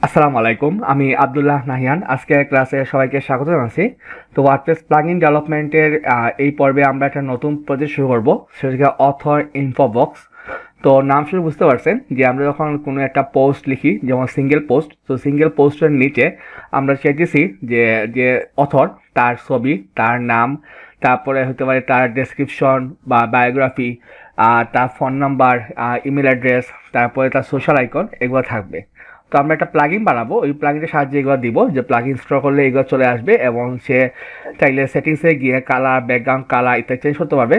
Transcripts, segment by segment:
আসসালামু আলাইকুম। আমি আব্দুল্লাহ নাহিয়ান। আজকে ক্লাসে সবাইকে স্বাগত জানাচ্ছি। তো ওয়ার্ডপ্রেস প্লাগইন ডেভেলপমেন্টের এই পর্বে আমরা একটা নতুন প্রজেক্ট শুরু করব, সেটা হচ্ছে অথর ইনফো বক্স। তো নাম শুনে বুঝতে পারছেন যে আমরা যখন কোনো একটা পোস্ট লিখি, যেমন সিঙ্গেল পোস্ট, তো সিঙ্গেল পোস্টের নিচে আমরা চাইতেছি যে যে অথর, তার ছবি, তার নাম, তারপরে হতে পারে তার ডেসক্রিপশন বা বায়োগ্রাফি, তার ফোন নাম্বার, ইমেল অ্যাড্রেস, তারপরে তার সোশ্যাল আইকন, এগুলো থাকবে। তো আমরা একটা প্লাগইন বানাবো, ওই প্লাগইনের সাহায্যে এগুলো দিব, যে প্লাগইন ইনস্টল করলে এগুলো চলে আসবে এবং সে চাইলে সেটিংসে গিয়ে কালার, ব্যাকগ্রাউন্ড কালার ইত্যাদি চেঞ্জ করতে পারবে।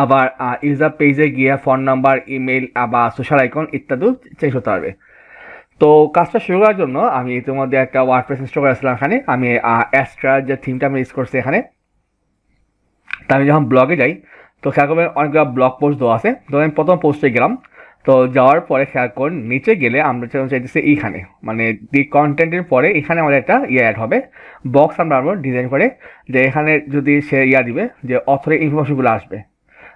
আবার ইউজার পেজে গিয়ে ফোন নাম্বার, ইমেল বা সোশ্যাল আইকন ইত্যাদিও চেঞ্জ করতে পারবে। তো কাজটা শুরু করার জন্য আমি ইতিমধ্যে একটা ওয়ার্ডপ্রেস ইনস্টল করেছিলাম। এখানে আমি অ্যাস্ট্রা যে থিমটা আমি ইউজ করছি এখানে। তা আমি যখন ব্লগে যাই, তো খেয়াল করবেন অনেকগুলো ব্লগ পোস্ট দেওয়া আছে। তো আমি প্রথম পোস্টে গেলাম, তো যাওয়ার পরে খেয়াল করুন নিচে গেলে আমরা চাইতেছি এইখানে, মানে দি কন্টেন্টের পরে এখানে আমাদের একটা অ্যাড হবে, বক্স আমরা ডিজাইন করে, যে এখানে যদি সে দিবে যে অথরের ইনফরমেশনগুলো আসবে,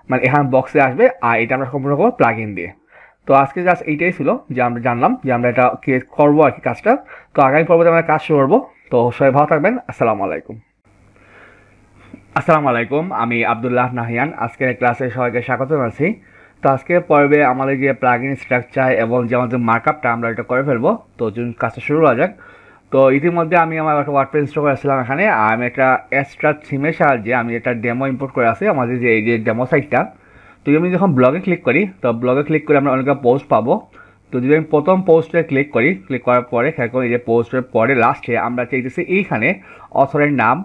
মানে এখানে বক্সে আসবে, আর এটা আমরা সম্পূর্ণ করবো প্লাগ ইন দিয়ে। তো আজকে জাস্ট এইটাই ছিল যে আমরা জানলাম যে আমরা এটা করবো আর কি কাজটা। তো আগামী পর্বতে আমরা কাজ শুরু করবো। তো সবাই ভালো থাকবেন। আসসালামু আলাইকুম। আসসালামু আলাইকুম। আমি আব্দুল্লাহ নাহিয়ান। আজকের ক্লাসে সবাইকে স্বাগত জানাচ্ছি। তো আজকের পর্বে আমাদের যে প্লাগইন স্ট্রাকচার এবং যে আমাদের মার্কআপটা আমরা এটা করে ফেলবো। তো যদি কাজটা শুরু করা যাক। তো ইতিমধ্যে আমি আমার একটা ওয়ার্ডপ্রেস ইনস্টল করেছিলাম এখানে, আর আমি একটা এক্সট্রা থিমের সাহায্যে আমি একটা ডেমো ইম্পোর্ট করে আসি আমাদের যে এই যে ডেমো সাইটটা। তো আমি যখন ব্লগে ক্লিক করি, তো ব্লগে ক্লিক করে আমরা অনেকটা পোস্ট পাবো। তো যদি আমি প্রথম পোস্টে ক্লিক করি, ক্লিক করার পরে খেয়াল করি এই যে পোস্টের পরে লাস্টে আমরা চাইতেছি এইখানে অথরের নাম,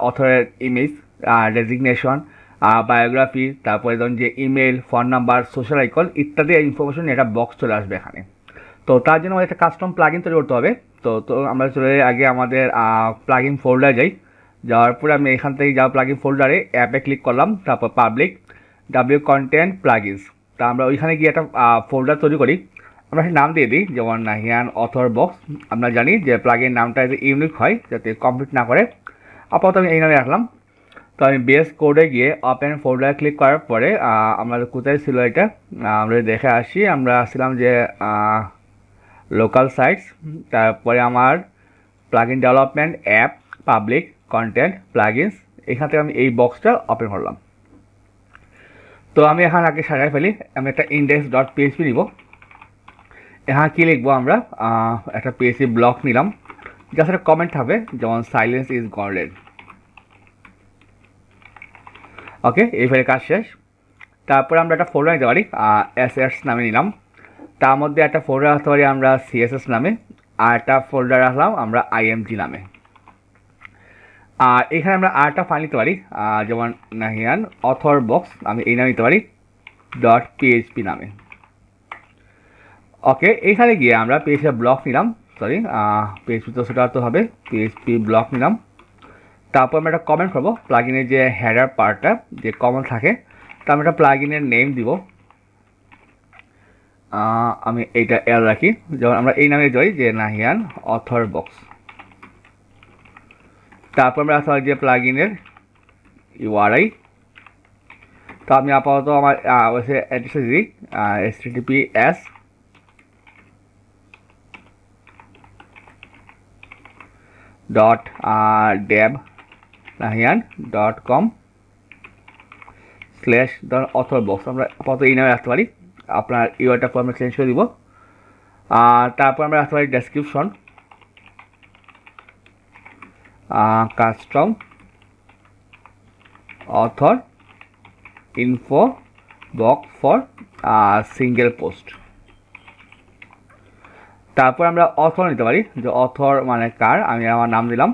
অথরের ইমেজ, রেজিগনেশন, বায়োগ্রাফি, তারপরে ধরুন যে email, phone number, social icon ইত্যাদি ইনফরমেশন একটা বক্স চলে আসবে এখানে। তো তার জন্য আমাদের একটা কাস্টম প্লাগইন তৈরি করতে হবে। তো তো আমরা চলে আগে আমাদের প্লাগইন ফোল্ডারে যাই। যাওয়ার পরে আমি এখান থেকে যাওয়া প্লাগইন ফোল্ডারে অ্যাপে ক্লিক করলাম, তারপর পাবলিক ডাব্লিউ কন্টেন্ট প্লাগইনস। তা আমরা ওইখানে গিয়ে একটা ফোল্ডার তৈরি করি। আমরা সেই নাম দিয়ে দিই, যেমন নাহিয়ান অথর বক্স। আমরা জানি যে প্লাগইন নামটা ইউনিক হয়, যাতে কমপ্লিট না করে। আপাতত আমি এই নামে রাখলাম। তো আমি বেস কোডে গিয়ে ওপেন ফোল্ডার ক্লিক করার পরে আমরা কোথায় ছিল এটা আমরা দেখে আসি। আমরা আসছিলাম যে লোকাল সাইটস, তারপরে আমার plugin development app, public content plugins, এখান থেকে আমি এই বক্সটা ওপেন করলাম। তো আমি এখানে আগে সাজাই ফেলি। আমি একটা ইন্ডেক্স ডট পিএইচপি নিব। এখানে কী লিখবো, আমরা একটা পিএইচপি ব্লক নিলাম, জাস্ট একটা কমেন্ট হবে, যেমন সাইলেন্স ইজ গডেড। ওকে, এইভাবে কাজ শেষ। তারপরে আমরা একটা ফোল্ডার নিতে পারি, এসএস নামে নিলাম। তার মধ্যে একটা ফোল্ডার রাখতে পারি আমরা সিএসএস নামে, আর একটা ফোল্ডার রাখলাম আমরা আইএমজি নামে। আর এখানে আমরা আরেকটা ফাইল নিতে পারি, যেমন নাহিয়ান অথর বক্স, আমি এই নামে নিতে পারি ডট পিএইচপি নামে। ওকে, এইখানে গিয়ে আমরা পিএইচপি ব্লক নিলাম, সরি পিএইচপি তো সেটা তো হবে, পিএইচপি ব্লক নিলাম। তারপর আমরা একটা কমেন্ট করবো, প্লাগইনের যে হেডার পার্টটা যে কমন থাকে, তো আমি একটা প্লাগইনের নেম দিব। আমি এইটা এল রাখি, যেমন আমরা এই নামে যাই যে নাহিয়ান অথর বক্স। তারপর আমরা আসলে যে প্লাগইনের ইউআরআই, তো আমি আপাতত আমার অ্যাড্রেসে দিই https dev.nahian.com/author box। আমরা আপাতত এই নামে রাখতে পারি। আপনার ইউআরটা পর আমরা চেঞ্জ করে দিব। তারপর আমরা রাখতে পারি description, custom author info box for single post. তারপর আমরা অথর নিতে পারি, যে অথর মানে কার, আমি আমার নাম দিলাম।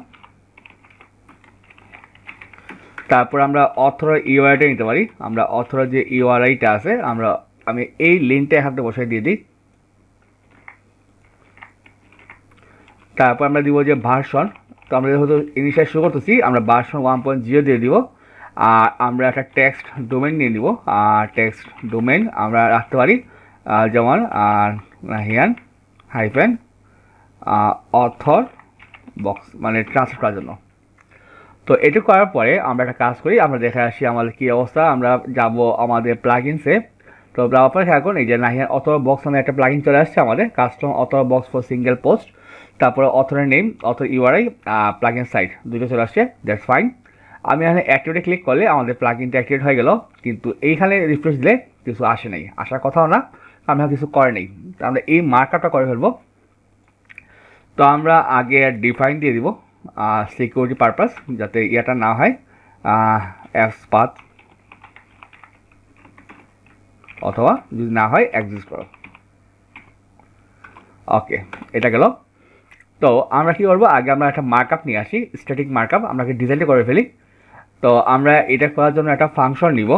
তারপর আমরা অথর ইউআরআইটা নিতে পারি, আমরা অথর যে ইউআরআইটা আছে আমি এই লিঙ্কটা এখান থেকে বসাই দিয়ে দিই। তারপর আমরা দিব যে ভার্সন, তো আমরা যেহেতু ইনিশিয়াল শুরু করতেছি আমরা ভার্সন 1.0 দিয়ে দিব। আর আমরা একটা টেক্সট ডোমেন নিয়ে নিব, টেক্সট ডোমেন আমরা রাখতে পারি যেমন নাহিয়ান হাইফেন অথর বক্স, মানে ট্রান্সফার করার জন্য। তো এটু করার পরে আমরা একটা কাজ করি, আমরা দেখে আসি আমাদের কী অবস্থা। আমরা যাব আমাদের প্লাগইনসে, তো ব্রাউজার পরে খেয়াল করুন এই যে নাহিয়ান অথর বক্স নামে একটা প্লাগইন চলে আসছে আমাদের, custom author box for single post, তারপরে অথরের name, author URI, plugin site দুটো চলে আসছে, দ্যাটস ফাইন। আমি এখানে অ্যাক্টিভেটে ক্লিক করলে আমাদের প্লাগইনটা অ্যাক্টিভেট হয়ে গেল, কিন্তু এইখানে রিফ্রেশ দিলে কিছু আসে নাই, আসার কথাও না, আমরা কিছু করে নেই। তো আমরা এই মার্কআপটা করে ফেলবো। তো আমরা আগে ডিফাইন দিয়ে দিব সিকিউরিটি পারপাস, যাতে এটা না হয় অ্যাপস পাথ, অথবা যদি না হয় এক্সিস্ট করো। ওকে, এটা গেল। তো আমরা কী করবো, আগে আমরা একটা মার্কআপ নিয়ে আসি, স্ট্যাটিক মার্কআপ, আমরা ডিজাইনটা করে ফেলি। তো আমরা এটা করার জন্য একটা ফাংশন নিব।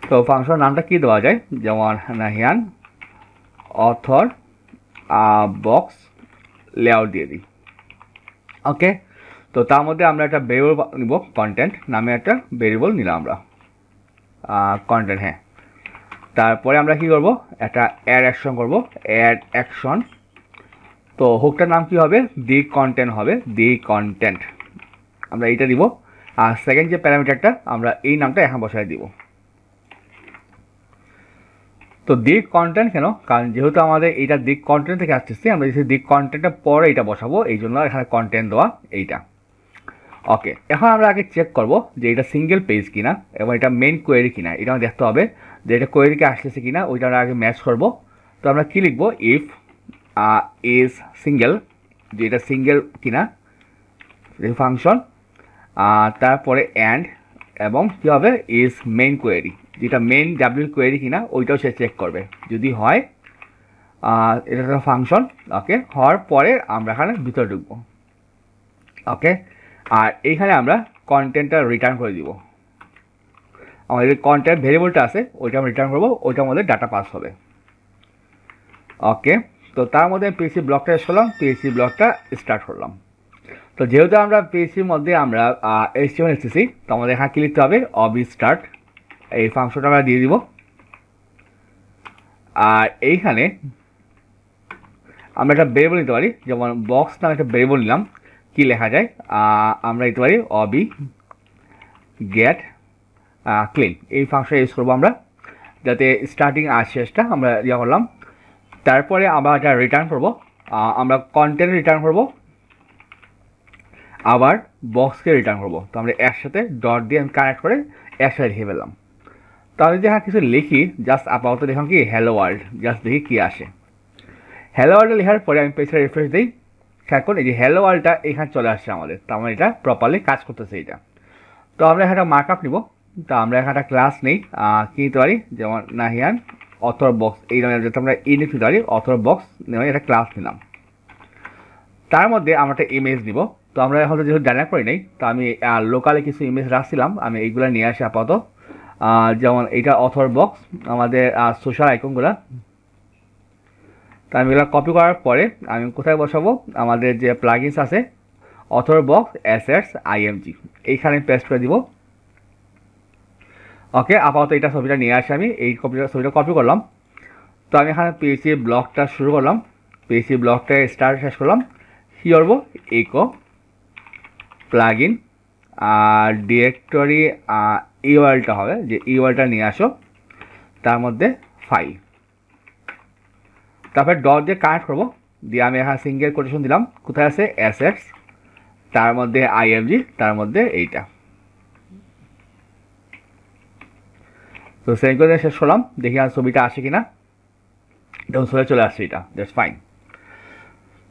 তো ফাংশন নামটা কী দেওয়া যায়, যেমন নাহিয়ান অথর বক্স লেআউট দিয়ে দিই। ওকে, তো তার মধ্যে আমরা একটা ভেরিয়েবল নিব, কন্টেন্ট নামে একটা ভেরিয়েবল নিলাম আমরা, কন্টেন্ট। হ্যাঁ, তারপরে আমরা কি করব, একটা অ্যাড অ্যাকশন করব, অ্যাড অ্যাকশন। তো হুকটার নাম কি হবে, দি কন্টেন্ট হবে, দি কন্টেন্ট, আমরা এইটা দিব। আর সেকেন্ড যে প্যারামিটারটা আমরা এই নামটা এখন বসায় দিব। তো দি কন্টেন্ট কেন, কারণ যেহেতু আমাদের এইটা দি কন্টেন্ট থেকে আসতেছে, আমরা যদি দি কন্টেন্টের পরে এটা বসাবো, এই জন্য এখানে কন্টেন্ট দেওয়া এইটা। ওকে, এখন আমরা আগে চেক করব যে এটা সিঙ্গেল পেজ কিনা এবং এটা মেইন কোয়েরি কিনা, এটা আমরা দেখতে হবে যে এটা কোয়েরিকে আসতেছে কিনা, ওইটা আমরা আগে ম্যাচ করব। তো আমরা কী লিখব, ইফ ইজ সিঙ্গেল, যে এটা সিঙ্গেল কিনা ফাংশন, তারপরে অ্যান্ড, এবং কী হবে, ইজ মেইন কোয়েরি, যেটা মেইন ডাব্লিউ কোয়েরি কিনা ওইটাও সে চেক করবে, যদি হয় এটা একটা ফাংশন। ওকে, হওয়ার পরে আমরা এখানে ভিতরে ঢুকবো। ওকে, আর এইখানে আমরা কন্টেন্টটা রিটার্ন করে দিব, আমাদের কন্টেন্ট ভেরিয়েবলটা আছে ওইটা আমরা রিটার্ন করবো, ওইটার মধ্যে ডাটা পাস হবে। ওকে, তো তার মধ্যে পিএইচপি ব্লকটা এস করলাম, পিএইচপি ব্লকটা স্টার্ট করলাম। তো যেহেতু আমরা পিএইচপির মধ্যে আমরা HTML এসেছি, তো আমাদের এখানে কি লিখতে হবে, অবি স্টার্ট, এই ফাংশনটা আমরা দিয়ে দিব। আর এইখানে আমরা একটা ভেরিয়েবল নিতে পারি, যেমন বক্স নামে একটা ভেরিয়েবল নিলাম, কি লেখা যায়, আমরা দিতে পারি অবি গেট ক্লিন, এই ফাংশন ইউজ করবো আমরা, যাতে স্টার্টিং আর শেষটা আমরা ইয়ে করলাম। তারপরে আমরা এটা রিটার্ন করবো, আমরা কন্টেন্ট রিটার্ন করব, আবার বক্সকে রিটার্ন করব। তো আমরা একসাথে ডট দিয়ে কানেক্ট করে একসাথে লিখে ফেললাম। তো আমি যদি কিছু লিখি, জাস্ট আপাতত দেখুন কি হ্যালো ওয়ার্ল্ড, জাস্ট দেখি কী আসে। হ্যালো ওয়ার্ল্ড লেখার পরে আমি পেজটা রিফ্রেশ দিই, খেয়াল করুন এই যে হ্যালো ওয়ার্ল্ডটা এখানে চলে আসছে আমাদের, তো আমরা এটা প্রপারলি কাজ করতেছে এটা। তো আমরা এখানে মার্কআপ নিব, তো আমরা এখানে একটা ক্লাস নেই, কী নিতে পারি, যেমন নাহিয়ান অথর বক্স, এই নামে যাতে আমরা ইউনিট নিতে পারি, অথর বক্স নেওয়া একটা ক্লাস নিলাম। তার মধ্যে আমরা একটা ইমেজ নিব। তো আমরা এখন যেহেতু ডাটা করি নাই, তো আমি লোকালে কিছু ইমেজ রাখছিলাম, আমি এইগুলো নিয়ে আসি আপাতত, যেমন এইটা অথর বক্স, আমাদের সোশ্যাল আইকনগুলো। তো আমি এগুলো কপি করার পরে আমি কোথায় বসাবো, আমাদের যে প্লাগইনস আছে অথর বক্স অ্যাসেটস IMG, এইখানে পেস্ট করে দিব। ওকে, আপাতত এটা ছবিটা নিয়ে আসি, আমি এই ছবিটা কপি করলাম। তো আমি এখানে পিএইচপি ব্লকটা শুরু করলাম, পিএইচপি ব্লকটা স্টার্ট শেষ করলাম, কী করবো, ইকো প্লাগইন আর ডিরেক্টরি ইউআরএলটা হবে, যে ইউআরএলটা নিয়ে আসো, তার মধ্যে ফাইল, তারপরে ডট দিয়ে কানেক্ট করবো, দিয়ে আমি এখানে সিঙ্গেল কোটেশন দিলাম, কোথায় আছে অ্যাসেটস, তার মধ্যে IMG, তার মধ্যে এইটা। তো সেন্ড করে শেষ করলাম, দেখি আর ছবিটা আসে কিনা, তখন ছবি চলে আসছে, এটা দ্যাটস ফাইন।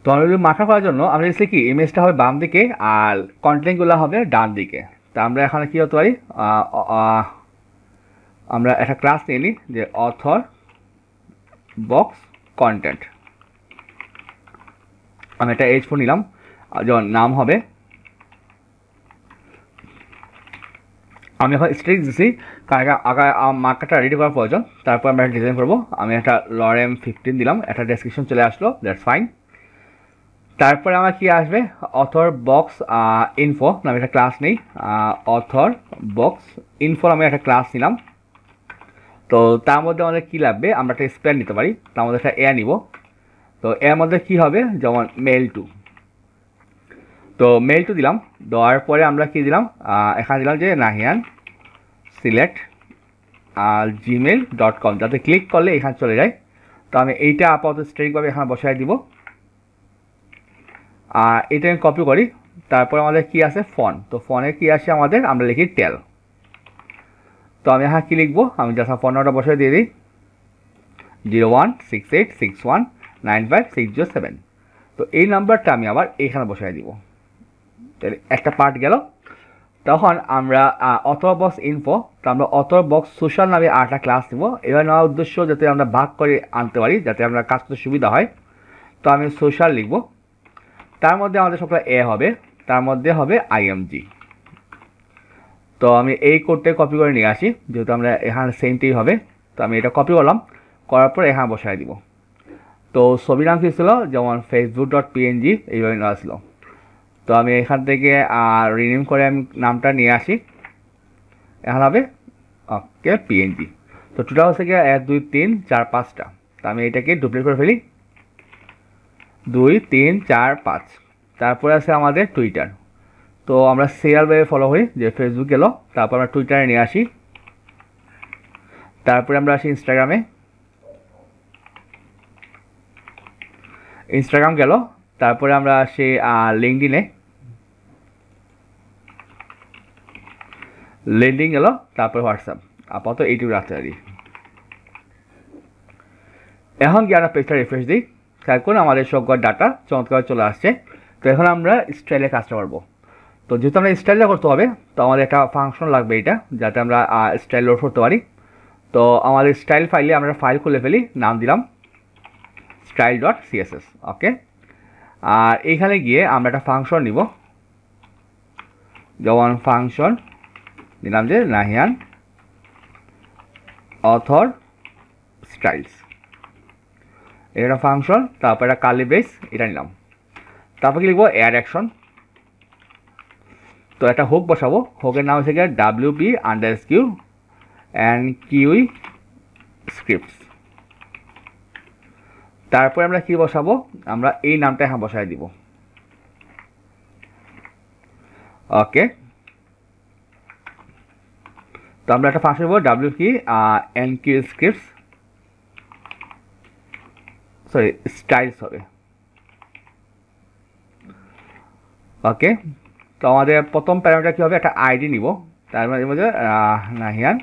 তো আমরা যদি মার্কআপ করার জন্য আমরা দেখছি কি ইমেজটা হবে বাম দিকে আর কন্টেন্টগুলো হবে ডান দিকে। তা আমরা এখানে কী হতে পারি, আমরা একটা ক্লাস নিয়ে নিই, যে অথর বক্স কন্টেন্ট, আমি একটা H4 নিলাম, যেমন নাম হবে, আমি এখন স্ট্রিক দিচ্ছি কারণ আগে মার্কআপটা রেডি করার প্রয়োজন, তারপর আমরা ডিজাইন করবো। আমি একটা লরেম 15 দিলাম, একটা ডেসক্রিপশন চলে আসলো, দ্যাটস ফাইন। তারপরে আমার কি আসবে, অথর বক্স ইনফো নামে একটা ক্লাস নেই, অথর বক্স ইনফো আমি একটা ক্লাস নিলাম। তো তার মধ্যে আমাদের কী লাগবে, আমরা একটা স্প্যান নিতে পারি, তার মধ্যে একটা নিব। তো এর মধ্যে কী হবে, যেমন মেল টু, তো মেল টু দিলাম, দেওয়ার পরে আমরা কি দিলাম, এখানে দিলাম যে নাহিয়ান সিলেক্ট gmail.com, যাতে ক্লিক করলে এখানে চলে যায়। তো আমি এইটা আপাতত স্ট্যাটিকভাবে এখানে বসাই দিব। আর এটা আমি কপি করি। তারপর আমাদের কি আছে, ফোন। তো ফোনে কি আসে আমাদের, আমরা লিখি টেল। তো আমি এখানে কী লিখবো, আমি জাস্ট ফোন নাম্বারটা বসাই দিয়ে দিই 0168619560 তো এই নাম্বারটা আমি আবার এইখানে বসাই দিব। তাহলে একটা পার্ট গেল। তখন আমরা অথর বক্স ইনফো, তো আমরা অথর বক্স সোশ্যাল নামে 8টা ক্লাস নেব। এবার নেওয়ার উদ্দেশ্য যাতে আমরা ভাগ করে আনতে পারি, যাতে আমরা কাজ করতে সুবিধা হয়। তো আমি সোশ্যাল লিখব, তার মধ্যে আমাদের সবটা এ হবে, তার মধ্যে হবে আইএমজি। তো আমি এই কোডটা কপি করে নিয়ে আসি, যেহেতু আমরা এখানে সেমটাই হবে। তো আমি এটা কপি করলাম, করার পর এখানে বসাই দিব। তো ছবির নাম কী ছিল, যেমন facebook.png এইভাবে নেওয়া ছিল। তো আমি এখান থেকে রিনেম করে আমি নামটা নিয়ে আসি, এখন হবে ওকে পিএনজি। তো টোটাল হচ্ছে গিয়ে 1 2 3 4 5টা। তো আমি এটাকে ডুপ্লিকেট করে ফেলি, 2 3 4 5। তারপরে আছে আমাদের টুইটার। তো আমরা সিরিয়ালভাবে ফলো করি, যে ফেসবুক গেল, তারপর আমরা টুইটারে নিয়ে আসি, তারপরে আমরা আসি ইনস্টাগ্রাম গেল, তারপরে আমরা আসি লিঙ্কডিন গেল, তারপরে হোয়াটসঅ্যাপ। আপাতত এইটুকু রাখতে পারি। এখন গিয়ে আমরা পেজটা রিফ্রেশ দিই, খেয়াল করুন আমাদের সব ডাটা চমৎকার চলে আসছে। তো এখন আমরা স্টাইলে কাজটা করবো। তো যেহেতু আমরা স্টাইলটা করতে হবে, তো আমাদের একটা ফাংশন লাগবে এটা, যাতে আমরা স্টাইল লোড করতে পারি। তো আমাদের স্টাইল ফাইলে আমরা ফাইল খুলে ফেলি, নাম দিলাম style.css। ওকে, আর এইখানে গিয়ে আমরা একটা ফাংশন নিব, যেমন ফাংশন দিলাম যে নাহিয়ান অথর স্টাইলস, এটা ফাংশন। তারপর একটা কার্লি ব্রেস এটা নিলাম, তারপর কি লিখবো, অ্যাড অ্যাকশন। তো একটা হুক বসাবো, হুকের নাম হচ্ছে গিয়ে WP_and scripts। তারপরে আমরা কি বসাবো, আমরা এই নামটা এখানে বসাই দিব। ওকে, তো আমরা একটা ফাংশন দেবো WP_and scripts, সরি স্টাইলস হবে। ওকে, তো আমাদের প্রথম প্যারামিটার কী হবে, একটা আইডি নিব, তার মধ্যে নাহিয়ান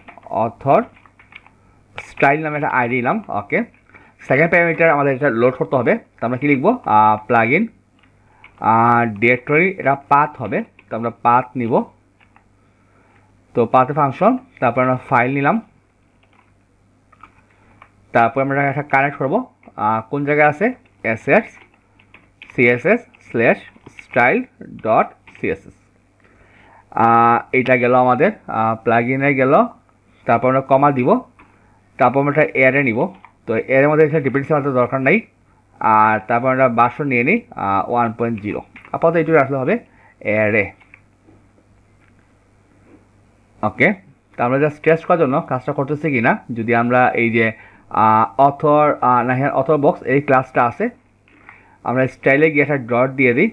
অথর স্টাইল নামে একটা আইডি নিলাম। ওকে, সেকেন্ড প্যারামিটার আমাদের এটা লোড করতে হবে। তো আমরা কী লিখবো, প্লাগইন ডিরেক্টরি, এটা পাথ হবে। তো আমরা পাথ নিব, তো পাথে ফাংশন, তারপর আমরা ফাইল নিলাম, তারপর আমরা একটা কানেক্ট করবো, কোন জায়গায় আছে, css/style.css। এইটা গেল আমাদের প্লাগইনে গেল। তারপর আমরা কমা দিব, তারপর আমরা একটা অ্যারে নিব। তো এর মধ্যে এখানে ডিপেন্ডেন্সি আমাদের দরকার নাই। আর তারপর আমরা ভার্সন নিয়ে নিই 1.0। আপাতত এইটুকু আসলে হবে অ্যারে। ওকে, তো আমরা জাস্ট টেস্ট করার জন্য কাজটা করতেছি কি না, যদি আমরা এই যে অথর নাহিয়ান অথর বক্স এই ক্লাসটা আছে, আমরা স্টাইলে গিয়ে একটা ডট দিয়ে দিই,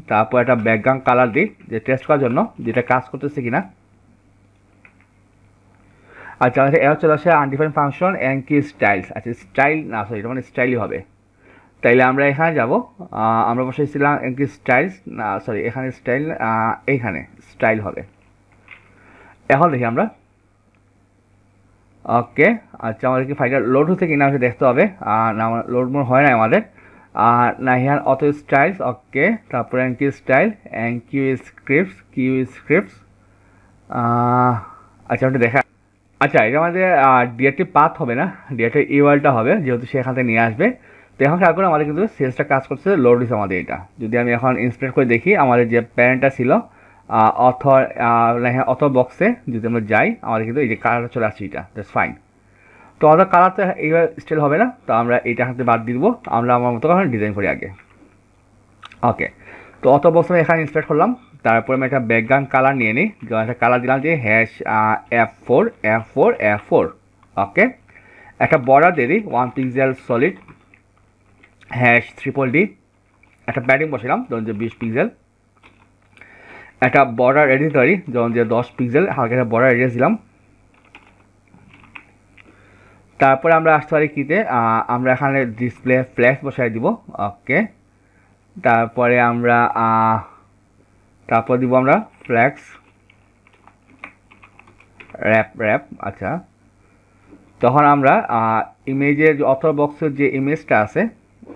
তারপর একটা ব্যাকগ্রাউন্ড কালার দিই, যে টেস্ট করার জন্য যেটা কাজ করতেছে কিনা। আচ্ছা, আমাদের এর চলে আসে আনডিফাইন ফাংশন অ্যান্ড কি স্টাইলস। আচ্ছা, স্টাইল না, সরি, এটা মানে স্টাইলই হবে। তাইলে আমরা এখানে যাব, আমরা বসেছিলাম কি স্টাইলস না, সরি, এখানে স্টাইল, এইখানে স্টাইল হবে। এখন দেখি আমরা। ওকে, আচ্ছা, আমাদের কি ফাইলটা লোড হচ্ছে কিনা আমাকে দেখতে হবে। না, লোড মোড হয় না আমাদের। Nahiyan author styles. ওকে, তারপরে কি স্টাইল স্ক্রিপ্টস। আচ্ছা, ওটা দেখা। আচ্ছা, এটা আমাদের ডিরেক্টলি পাথ হবে না, ডিরেক্টলি ইউআরএলটা হবে, যেহেতু সেখান থেকে নিয়ে আসবে। তো এখন খেয়াল করে আমাদের কিন্তু সেলসটা কাজ করছে, লোড দিচ্ছে আমাদের এটা। যদি আমি এখন ইন্সপেক্ট করে দেখি, আমাদের যে প্যারেন্টটা ছিল অথর বক্সে যদি আমরা যাই, আমাদের কিন্তু এই যে কালারটা চলে আসছে, এটা দ্যাটস ফাইন। তো আমাদের কালারটা এইভাবে স্টাইল হবে না, তো আমরা এইটা হাতে বাদ দিয়ে দেবো, আমরা আমার মতো করে ডিজাইন করি আগে। ওকে, তো অথর বক্স আমি এখানে ইন্সপেক্ট করলাম, তারপরে আমি একটা ব্যাকগ্রাউন্ড কালার নিয়ে নিই, যেমন একটা কালার দিলাম যে #F4. ওকে, একটা বর্ডার দিয়ে দিই 1 পিক্সেল সলিড #DDD। একটা প্যাডিং বসালাম, ধরুন যে 20 পিক্সেল। একটা বর্ডার রেডিয়াস ধরি, যেমন যে 10 পিক্সেল, হালকা একটা বর্ডার রেডিয়াস দিলাম। তারপরে আমরা আসতে পারি কিতে, আমরা এখানে ডিসপ্লে ফ্ল্যাক্স বসাই দিব। ওকে, তারপরে আমরা দিব আমরা ফ্ল্যাক্স র্যাপ। আচ্ছা, তখন আমরা ইমেজের অথর বক্সের যে ইমেজটা আছে,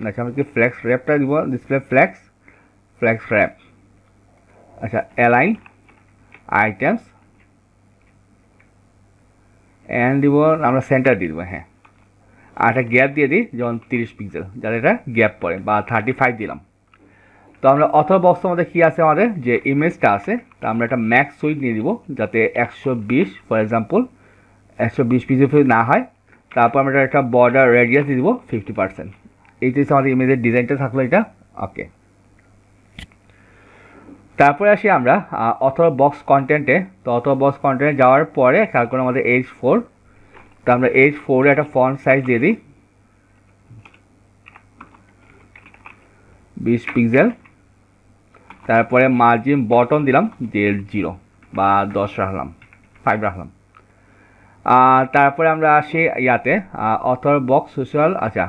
আচ্ছা আমরা কি ফ্ল্যাক্স র্যাপটা দিব, ডিসপ্লে ফ্ল্যাক্স র্যাপ। আচ্ছা, অ্যালাইন আইটেমস অ্যান্ড দিব আমরা সেন্টার দিয়ে দেবো। হ্যাঁ, আর একটা গ্যাপ দিয়ে দিই, যেমন 30 পিক্সেল, যাতে এটা গ্যাপ পড়ে, বা 35 দিলাম। তো আমরা অথর বক্সের মধ্যে কী আছে, আমাদের যে ইমেজটা আছে, তো আমরা একটা ম্যাক্স সুইচ নিয়ে দিব, যাতে 120 ফর এক্সাম্পল 120 পিক্সেল না হয়। তারপর আমরা একটা বর্ডার রেডিয়াস দিয়ে দিব 50%। এইটা হচ্ছে আমাদের ইমেজের ডিজাইনটা থাকলো এটা। ওকে, তারপরে আসি আমরা অথর বক্স কন্টেন্টে। তো অথর বক্স কন্টেন্টে যাওয়ার পরে খেয়াল করে আমাদের H4, তো আমরা H4 এ একটা ফন্ট সাইজ দিয়ে দিই 20 পিক্সেল। তারপরে মার্জিন বটন দিলাম যে 0 বা 10 রাখলাম, 5 রাখলাম। তারপরে আমরা আসি ইয়াতে অথর বক্স সোশ্যাল। আচ্ছা,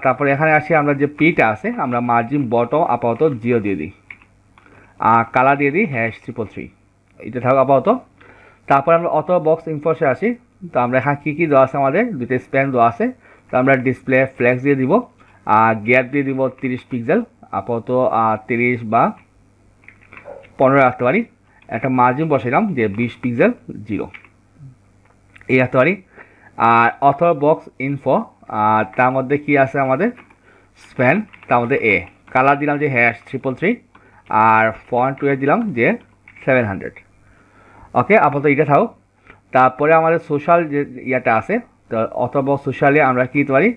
তারপরে এখানে আসি আমরা যে পিটা আছে, আমরা মার্জিন বটন আপাতত 0 দিয়ে দিই, কালার দিয়ে দিই #333, এটা থাকো আপাতত। তারপরে আমরা অথর বক্স ইনফোসে আসি। তো আমরা এখানে কী দেওয়া আছে, আমাদের দুটো স্প্যান দেওয়া আছে। তো আমরা ডিসপ্লে ফ্ল্যাক্স দিয়ে দিব, গ্যাপ দিয়ে দিব 30 পিক্সেল, আপাতত 30 বা 15 রাখতে পারি। একটা মার্জিন বসাইলাম যে 20 পিক্সেল 0, এই রাখতে পারি। আর অথর বক্স ইনফো, তার মধ্যে কি আছে আমাদের স্প্যান, তার মধ্যে কালার দিলাম যে #333, আর ফন্ট ওয়েট দিলাম যে 700। ওকে, আপাতত এটা থাও। তারপরে আমাদের সোশ্যাল যে ইয়াটা আছে, তো অথর বক্স সোশ্যালে আমরা কী দিতে পারি,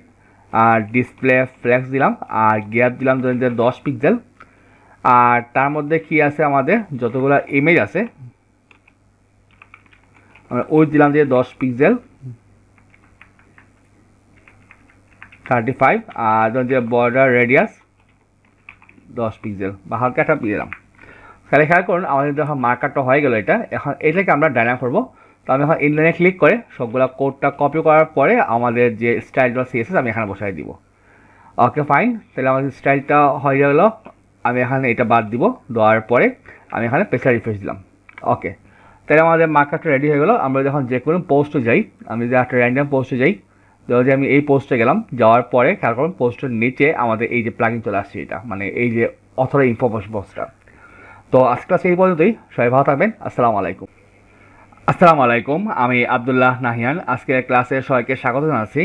আর ডিসপ্লে ফ্ল্যাক্স দিলাম, আর গ্যাপ দিলাম 10 পিক্সেল। আর তার মধ্যে কি আছে, আমাদের যতগুলো ইমেজ আছে আমরা ওই দিলাম যে 10 পিক্সেল 35, আর যে বর্ডার রেডিয়াস 10 পিক্সেল বা হালকা একটা দিলাম। তাহলে খেয়াল করুন আমাদের যখন মার্কারটা হয়ে গেল, এখন এটাকে আমরা ডাইনামিক করবো। তো আমি এখন ইনলাইনে ক্লিক করে সবগুলো কোডটা কপি করার পরে আমাদের যে স্টাইল বা সিএসএস আমি এখানে বসাই দিব। ওকে ফাইন, তাহলে আমাদের স্টাইলটা হয়ে গেল। আমি এখানে এটা বাদ দিব, দেওয়ার পরে আমি এখানে পেজটা রিফ্রেশ দিলাম। ওকে, তাহলে আমাদের মার্কারটা রেডি হয়ে গেল। আমরা যখন যে কোনো পোস্টে যাই, আমি যদি একটা র্যান্ডাম পোস্টে যাই, যদি আমি এই পোস্টে গেলাম, যাওয়ার পরে খেয়াল করুন পোস্টের নিচে আমাদের এই যে প্লাগইন চলে আসছে, এটা মানে এই যে অথর ইনফরমেশন বক্সটা। তো আজকে ক্লাস এই পর্যন্তই, সবাই ভালো থাকবেন। আসসালামু আলাইকুম, আমি আব্দুল্লাহ নাহিয়ান। আজকে ক্লাসে সবাইকে স্বাগত জানাচ্ছি।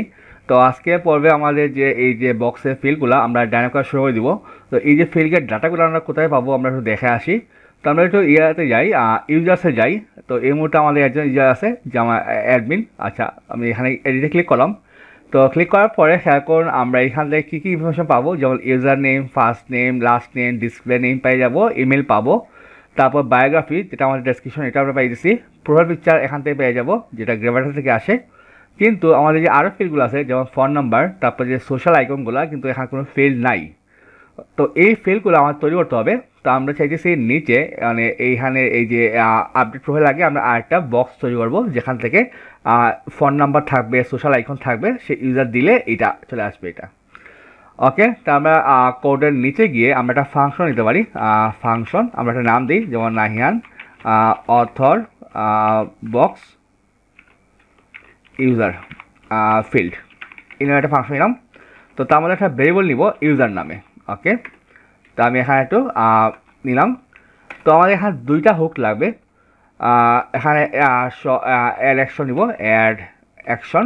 তো আজকে পর্বে আমাদের যে এই যে বক্সের ফিল্ডগুলো আমরা ডাইনামিক করা শুরু করে দিব। তো এই যে ফিল্ডের ডাটাগুলো আমরা কোথায় পাবো, আমরা একটু দেখে আসি। তো আমরা একটু ইয়াতে যাই, ইউজার্সে যাই। তো এই মুহূর্তে আমাদের একজন ইউজার আছে যে আমার অ্যাডমিন। আচ্ছা, আমি এখানে এডিটে ক্লিক করলাম। তো ক্লিক করার পরে খেয়াল করুন আমরা এখান থেকে কী কী ইনফরমেশন পাবো, যেমন user name, first name, last name, display name পেয়ে যাবো, ইমেল পাবো। তারপর বায়োগ্রাফি, যেটা আমাদের ডেসক্রিপশন, এটা আমরা পেয়ে দিচ্ছি। প্রোফাইল পিকচার এখান থেকে পেয়ে যাবো, যেটা গ্রেভাটার থেকে আসে। কিন্তু আমাদের যে আরও ফিল্ডগুলো আছে, যেমন ফোন নাম্বার, তারপর যে সোশ্যাল আইকনগুলো, কিন্তু এখানে কোনো ফিল্ড নাই। তো এই ফিল্ডগুলো আমার তৈরি করতে হবে। তো আমরা চাইতেছি নিচে মানে এইখানে এই যে আপডেট প্রোফাইল আগে আমরা আরেকটা বক্স তৈরি করবো, যেখান থেকে ফোন নাম্বার থাকবে, সোশ্যাল আইকন থাকবে, সে ইউজার দিলে এটা চলে আসবে এটা। ওকে, তো আমরা কোডের নিচে গিয়ে আমরা একটা ফাংশন নিতে পারি। ফাংশন আমরা একটা নাম দিই, যেমন Nahian author box user field, এখানে একটা ফাংশন নিলাম। তো তার মধ্যে একটা ভেরিয়েবল নিব ইউজার নামে। ওকে, তো আমি এখানে একটু নিলাম। তো আমাদের এখানে দুইটা হুক লাগবে। এখানে অ্যাড অ্যাকশন নিব, অ্যাড অ্যাকশন।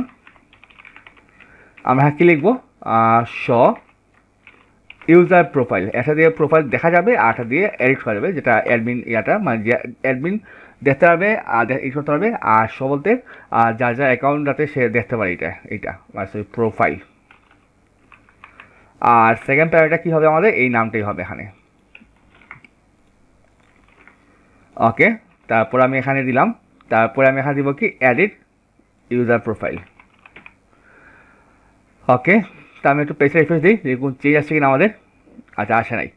আমরা এখানে কী লিখবো, শ ইউজার প্রোফাইল। একটা দিয়ে প্রোফাইল দেখা যাবে, আর একটা দিয়ে এডিট করা যাবে, যেটা অ্যাডমিন ইয়াটা মানে যে অ্যাডমিন দেখতে পারবে আর এডিট করতে পারবে। আর শ বলতে যার যার অ্যাকাউন্ট যাতে সে দেখতে পারে, এইটা মানে প্রোফাইল। আর সেকেন্ড প্যারাটা কী হবে, আমাদের এই নামটাই হবে এখানে। ওকে, তারপর আমি এখানে দিলাম। তারপরে আমি এখানে দিব কি, এডিট ইউজার প্রোফাইল। ওকে, তো আমি একটু পেজটা রিফ্রেশ দিই, দেখুন চেঞ্জ আসছে কিনা আমাদের। আচ্ছা, আসে নাই।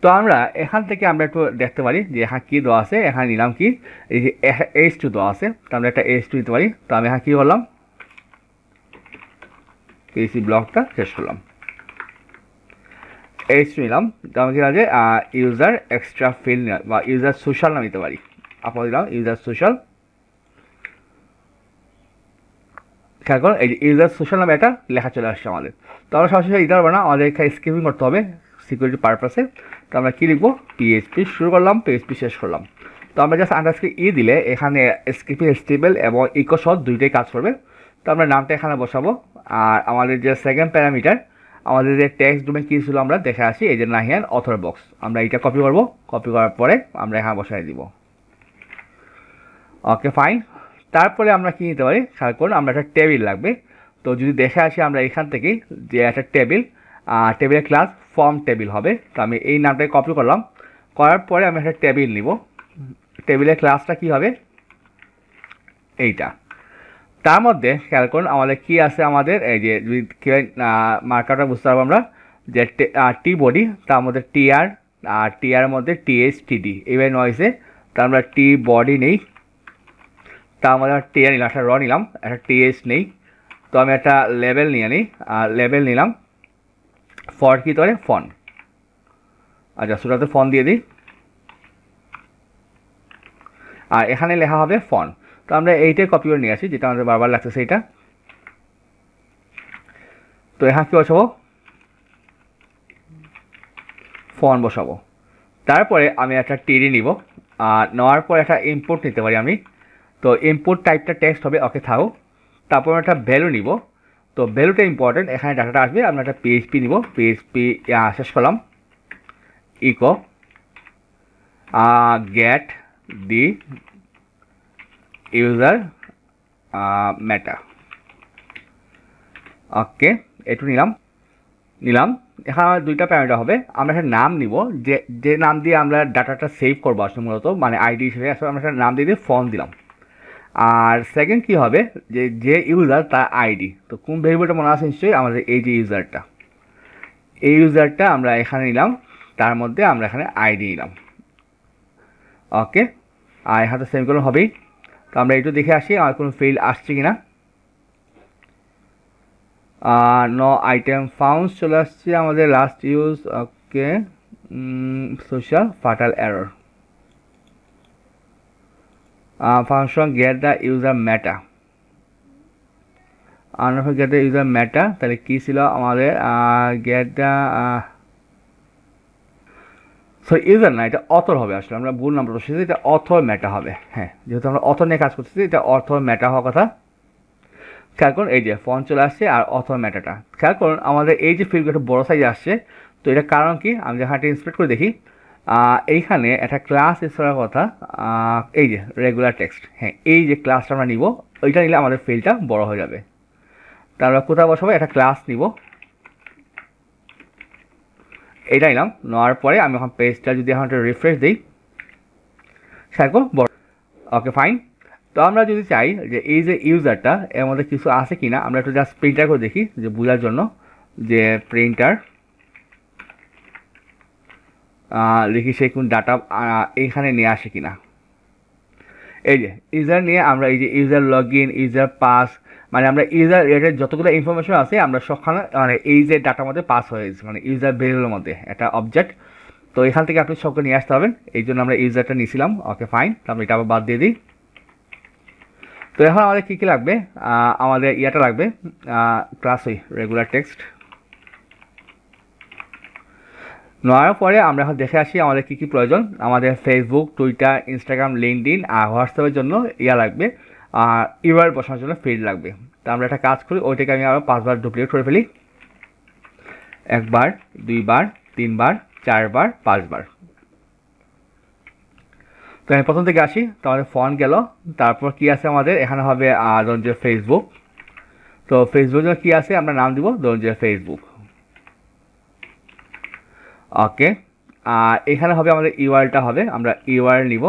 তো আমরা এখান থেকে আমরা একটু দেখতে পারি যে এখানে কী দেওয়া আছে। এখানে নিলাম কি, এই যে H2 দেওয়া আছে, তো আমরা একটা H2 দিতে পারি। তো আমি এখানে কী করলাম, পিএইচপি ব্লকটা শেষ করলাম। এইচ নিলাম, তার কি আছে ইউজার এক্সট্রা ফিল্ড বা ইউজার সোশ্যাল নাম নিতে পারি। আপনার দিলাম ইউজার সোশ্যাল। খেয়াল করুন এই যে ইউজার সোশ্যাল নামে একটা লেখা চলে আসছে আমাদের। তো আমরা সরাসরি দিতে পারবো না, আমাদের এখানে স্কিপিং করতে হবে সিকিউরিটি পারপাসে। তো আমরা কী লিখবো, পিএইচপি শুরু করলাম, পিএইচপি শেষ করলাম। তো আমরা জাস্ট আন্ডারস্কোর দিলে এখানে স্কিপিং স্টেবল এবং ইকো শট দুইটাই কাজ করবে। তো আমরা নামটা এখানে বসাবো। আর আমাদের যে সেকেন্ড প্যারামিটার, আমাদের যে টেক্সট ডোমেন কী ছিল আমরা দেখে আসি, এই যে নাহিয়ান অথর বক্স, আমরা এইটা কপি করবো। কপি করার পরে আমরা এখানে বসাই দিব। Okay fine. তারপরে আমরা কী নিতে পারি, খেয়াল করুন আমরা একটা টেবিল লাগবে। তো যদি দেখে আসি আমরা এখান থেকেই যে একটা টেবিলের ক্লাস ফর্ম টেবিল হবে। তো আমি এই নামটাকে কপি করলাম, করার পরে আমি একটা টেবিল নিব। টেবিলের ক্লাসটা কি হবে, এইটা। তার মধ্যে খেয়াল করুন আমাদের কী আছে, আমাদের এই যে যদি মার্কারটা বুঝতে পারবো আমরা যে টি বডি, তার মধ্যে টিআর, আর টিআর মধ্যে টিএস টিডি এইভাবে নয়েছে। তা আমরা টি বডি নেই, তার মধ্যে টিআর নিলাম, একটা র নিলাম, একটা টিএস নেই। তো আমি একটা লেবেল নিয়ে নিই, লেবেল নিলাম ফর কি ধরে ফন। আচ্ছা সেটাতে ফন দিয়ে দিই, আর এখানে লেখা হবে ফন। তো আমরা এইটাই কপি করে নিয়ে আসি, যেটা আমাদের বারবার লাগছে সেইটা। তো এখানে কী বসাবো, ফন বসাবো। তারপরে আমি একটা টিডি নিব, নেওয়ার পর একটা ইনপুট নিতে পারি আমি। তো ইনপুট টাইপটা টেক্সট হবে, ওকে থাকো। তারপর একটা ভ্যালু নিব। তো ভ্যালুটা ইম্পর্টেন্ট, এখানে ডাটাটা আসবে। আমরা একটা পিএইচপি নিব, পিএইচপি শেষ করলাম, ইকো গেট দি ইউজার মেটা। ওকে একটু নিলাম। এখানে আমার দুইটা প্যারামিটার হবে। আমরা একটা নাম নিব, যে নাম দিয়ে আমরা ডাটাটা সেভ করবো আসলে মূলত, মানে আইডি হিসেবে আসলে আমরা একটা নাম দিয়ে ফোন দিলাম। আর সেকেন্ড কী হবে, যে ইউজার তার আইডি। তো কোন ভেরিয়েবলটা মনে আছে নিশ্চয়ই, আমাদের এই যে ইউজারটা আমরা এখানে নিলাম, তার মধ্যে আমরা এখানে আইডি নিলাম। ওকে, আর এখানে তো সেমিকোলন হবেই। তো আমরা একটু দেখে আসি আমার কোনো ফিল্ড আসছে কি না। নো আইটেম ফাউন্ড চলে আসছে আমাদের last use. Okay, social fatal error, function get the user meta, get the user meta. তাহলে কী ছিল আমাদের, গেট দ্য ইউজার না, এটা অথর হবে। আসলে আমরা ভুল নাম্বার বসেছি, এটা অথর মেটা হবে। হ্যাঁ, যেহেতু আমরা অথর নিয়ে কাজ করতেছি, এটা অথর মেটা হওয়ার কথা। খেয়াল করুন এই যে ফন্ট চলে আসছে আর অথর মেটাটা। খেয়াল করুন আমাদের এই যে ফিল্ডগুলো একটা বড়ো সাইজে আসছে। তো এটা কারণ কি, আমি যখন একটা ইন্সপেক্ট করে দেখি, এইখানে একটা ক্লাস ইউজ করার কথা, এই যে রেগুলার টেক্সট। হ্যাঁ, এই যে ক্লাসটা আমরা নিব, ওইটা নিলে আমাদের ফিল্ডটা বড় হয়ে যাবে। তা আমরা কোথাও বসাবো, একটা ক্লাস নিব, এইটা নিলাম। নেওয়ার পরে আমি এখন পেজটা যদি এখন একটা রিফ্রেশ দিই, খেয়াল করুন বড়। Okay fine. তো আমরা যদি চাই যে এই যে ইউজারটা এর মধ্যে কিছু আছে কি না, আমরা একটু জাস্ট প্রিন্টার করে দেখি যে বোঝার জন্য, যে প্রিন্টার লিখি সে কোন ডাটা এইখানে নিয়ে আসে কি না। এই যে ইউজার নিয়ে আমরা এই যে user log in, user pass, মানে আমরা ইউজার রিলেটেড যতগুলো ইনফরমেশন আছে আমরা সবখানে মানে এই যে ডাটার মধ্যে পাস হয়েছে, মানে ইউজার ভেরিয়েবলের মধ্যে একটা অবজেক্ট। তো এখান থেকে আপনি সবকে নিয়ে আসতে হবেন, এই জন্য আমরা ইউজারটা নিয়েছিলাম। ওকে ফাইন, তো আমরা এটা আবার বাদ দিয়ে দিই। তো এখন আমাদের কী কী লাগবে, আমাদের ইয়াটা লাগবে ক্লাস রেগুলার টেক্সট। নেওয়ার পরে আমরা এখন দেখে আসি আমাদের কী কী প্রয়োজন। আমাদের ফেসবুক, টুইটার, ইনস্টাগ্রাম, লিঙ্কডইন আর হোয়াটসঅ্যাপের জন্য ইয়া লাগবে, আর ইউআরএল বসানোর জন্য ফিল্ড লাগবে। তো আমরা একটা কাজ করি, ওইটাকে আমি আবার 5 বার ডুপ্লিকেট করে ফেলি, 1 বার, 2 বার, 3 বার, 4 বার, 5 বার। তো আমি প্রথম থেকে আসি, তো আমাদের ফন্ট গেল। তারপর কি আছে আমাদের এখানে হবে ধরুন যে ফেসবুক। তো ফেসবুকের কী আছে, আমরা নাম দিব ধরুন যে ফেসবুক। ওকে, আর এখানে হবে আমাদের ইউআরএলটা হবে, আমরা ইউআরএল নিব।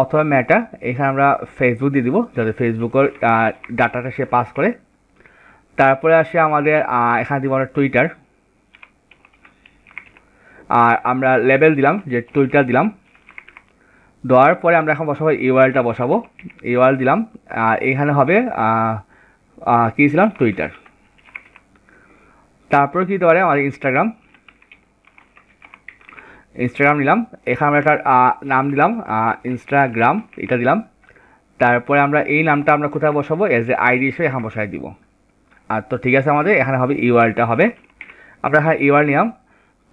অথবা মেটা, এখানে আমরা ফেসবুক দিয়ে দিব যাতে ফেসবুকের ডাটাটা সে পাস করে। তারপরে আসে আমাদের এখানে দিব আমরা টুইটার, আর আমরা লেবেল দিলাম যে টুইটার দিলাম। দেওয়ার পরে আমরা এখন বসাবো ইউআরএলটা বসাবো, ইউআরএল দিলাম। আর এখানে হবে কী ছিলাম, টুইটার। তারপর কি দিতে পারে আমাদের ইনস্টাগ্রাম নিলাম, এখানে আমরা একটা নাম দিলাম ইনস্টাগ্রাম, এটা দিলাম। তারপরে আমরা এই নামটা আমরা কোথায় বসাবো, এজ এ আইডি হিসেবে এখানে বসাই দিব। আর তো ঠিক আছে, আমাদের এখানে হবে ইউআরএলটা হবে, আমরা এখানে ইউআরএল নিলাম।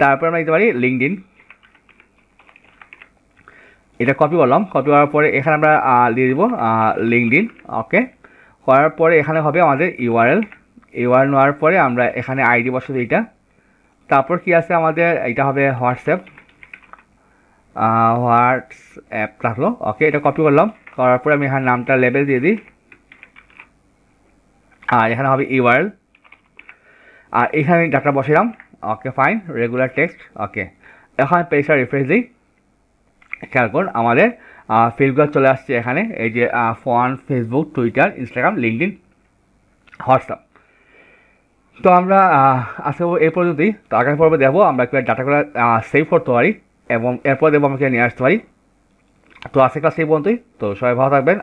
তারপর আমরা দিতে পারি লিঙ্কডইন, এটা কপি করলাম, কপি করার পরে এখানে আমরা দিয়ে দিব লিঙ্কডইন। ওকে, করার পরে এখানে হবে আমাদের ইউআরএল নেওয়ার পরে আমরা এখানে আইডি বসাবো এইটা। তারপর কি আছে আমাদের, এটা হবে হোয়াটসঅ্যাপ থাকলো। ওকে, এটা কপি করলাম, করার পরে আমি এখানে নামটা লেবেল দিয়ে দিই, আর এখানে হবে ইউআরএল, আর এখানে ডাটা বসালাম। Okay fine, regular text. Okay, এখন পেজটা রিফ্রেশ দিই, খেয়াল করুন আমাদের ফিল্ডগুলো চলে আসছে এখানে, এই যে phone, Facebook, Twitter, Instagram, LinkedIn, WhatsApp. তো আমরা আজকে এই পর্যন্তই। তো আগামী পর্বে দেখবো আমরা কীভাবে ডাটাগুলো সেভ করতে পারি এবং এরপর দেখবো আমরা নিয়ে আসতে পারি। তো আজকে ক্লাস এই পর্যন্তই। তো সবাই ভালো থাকবেন।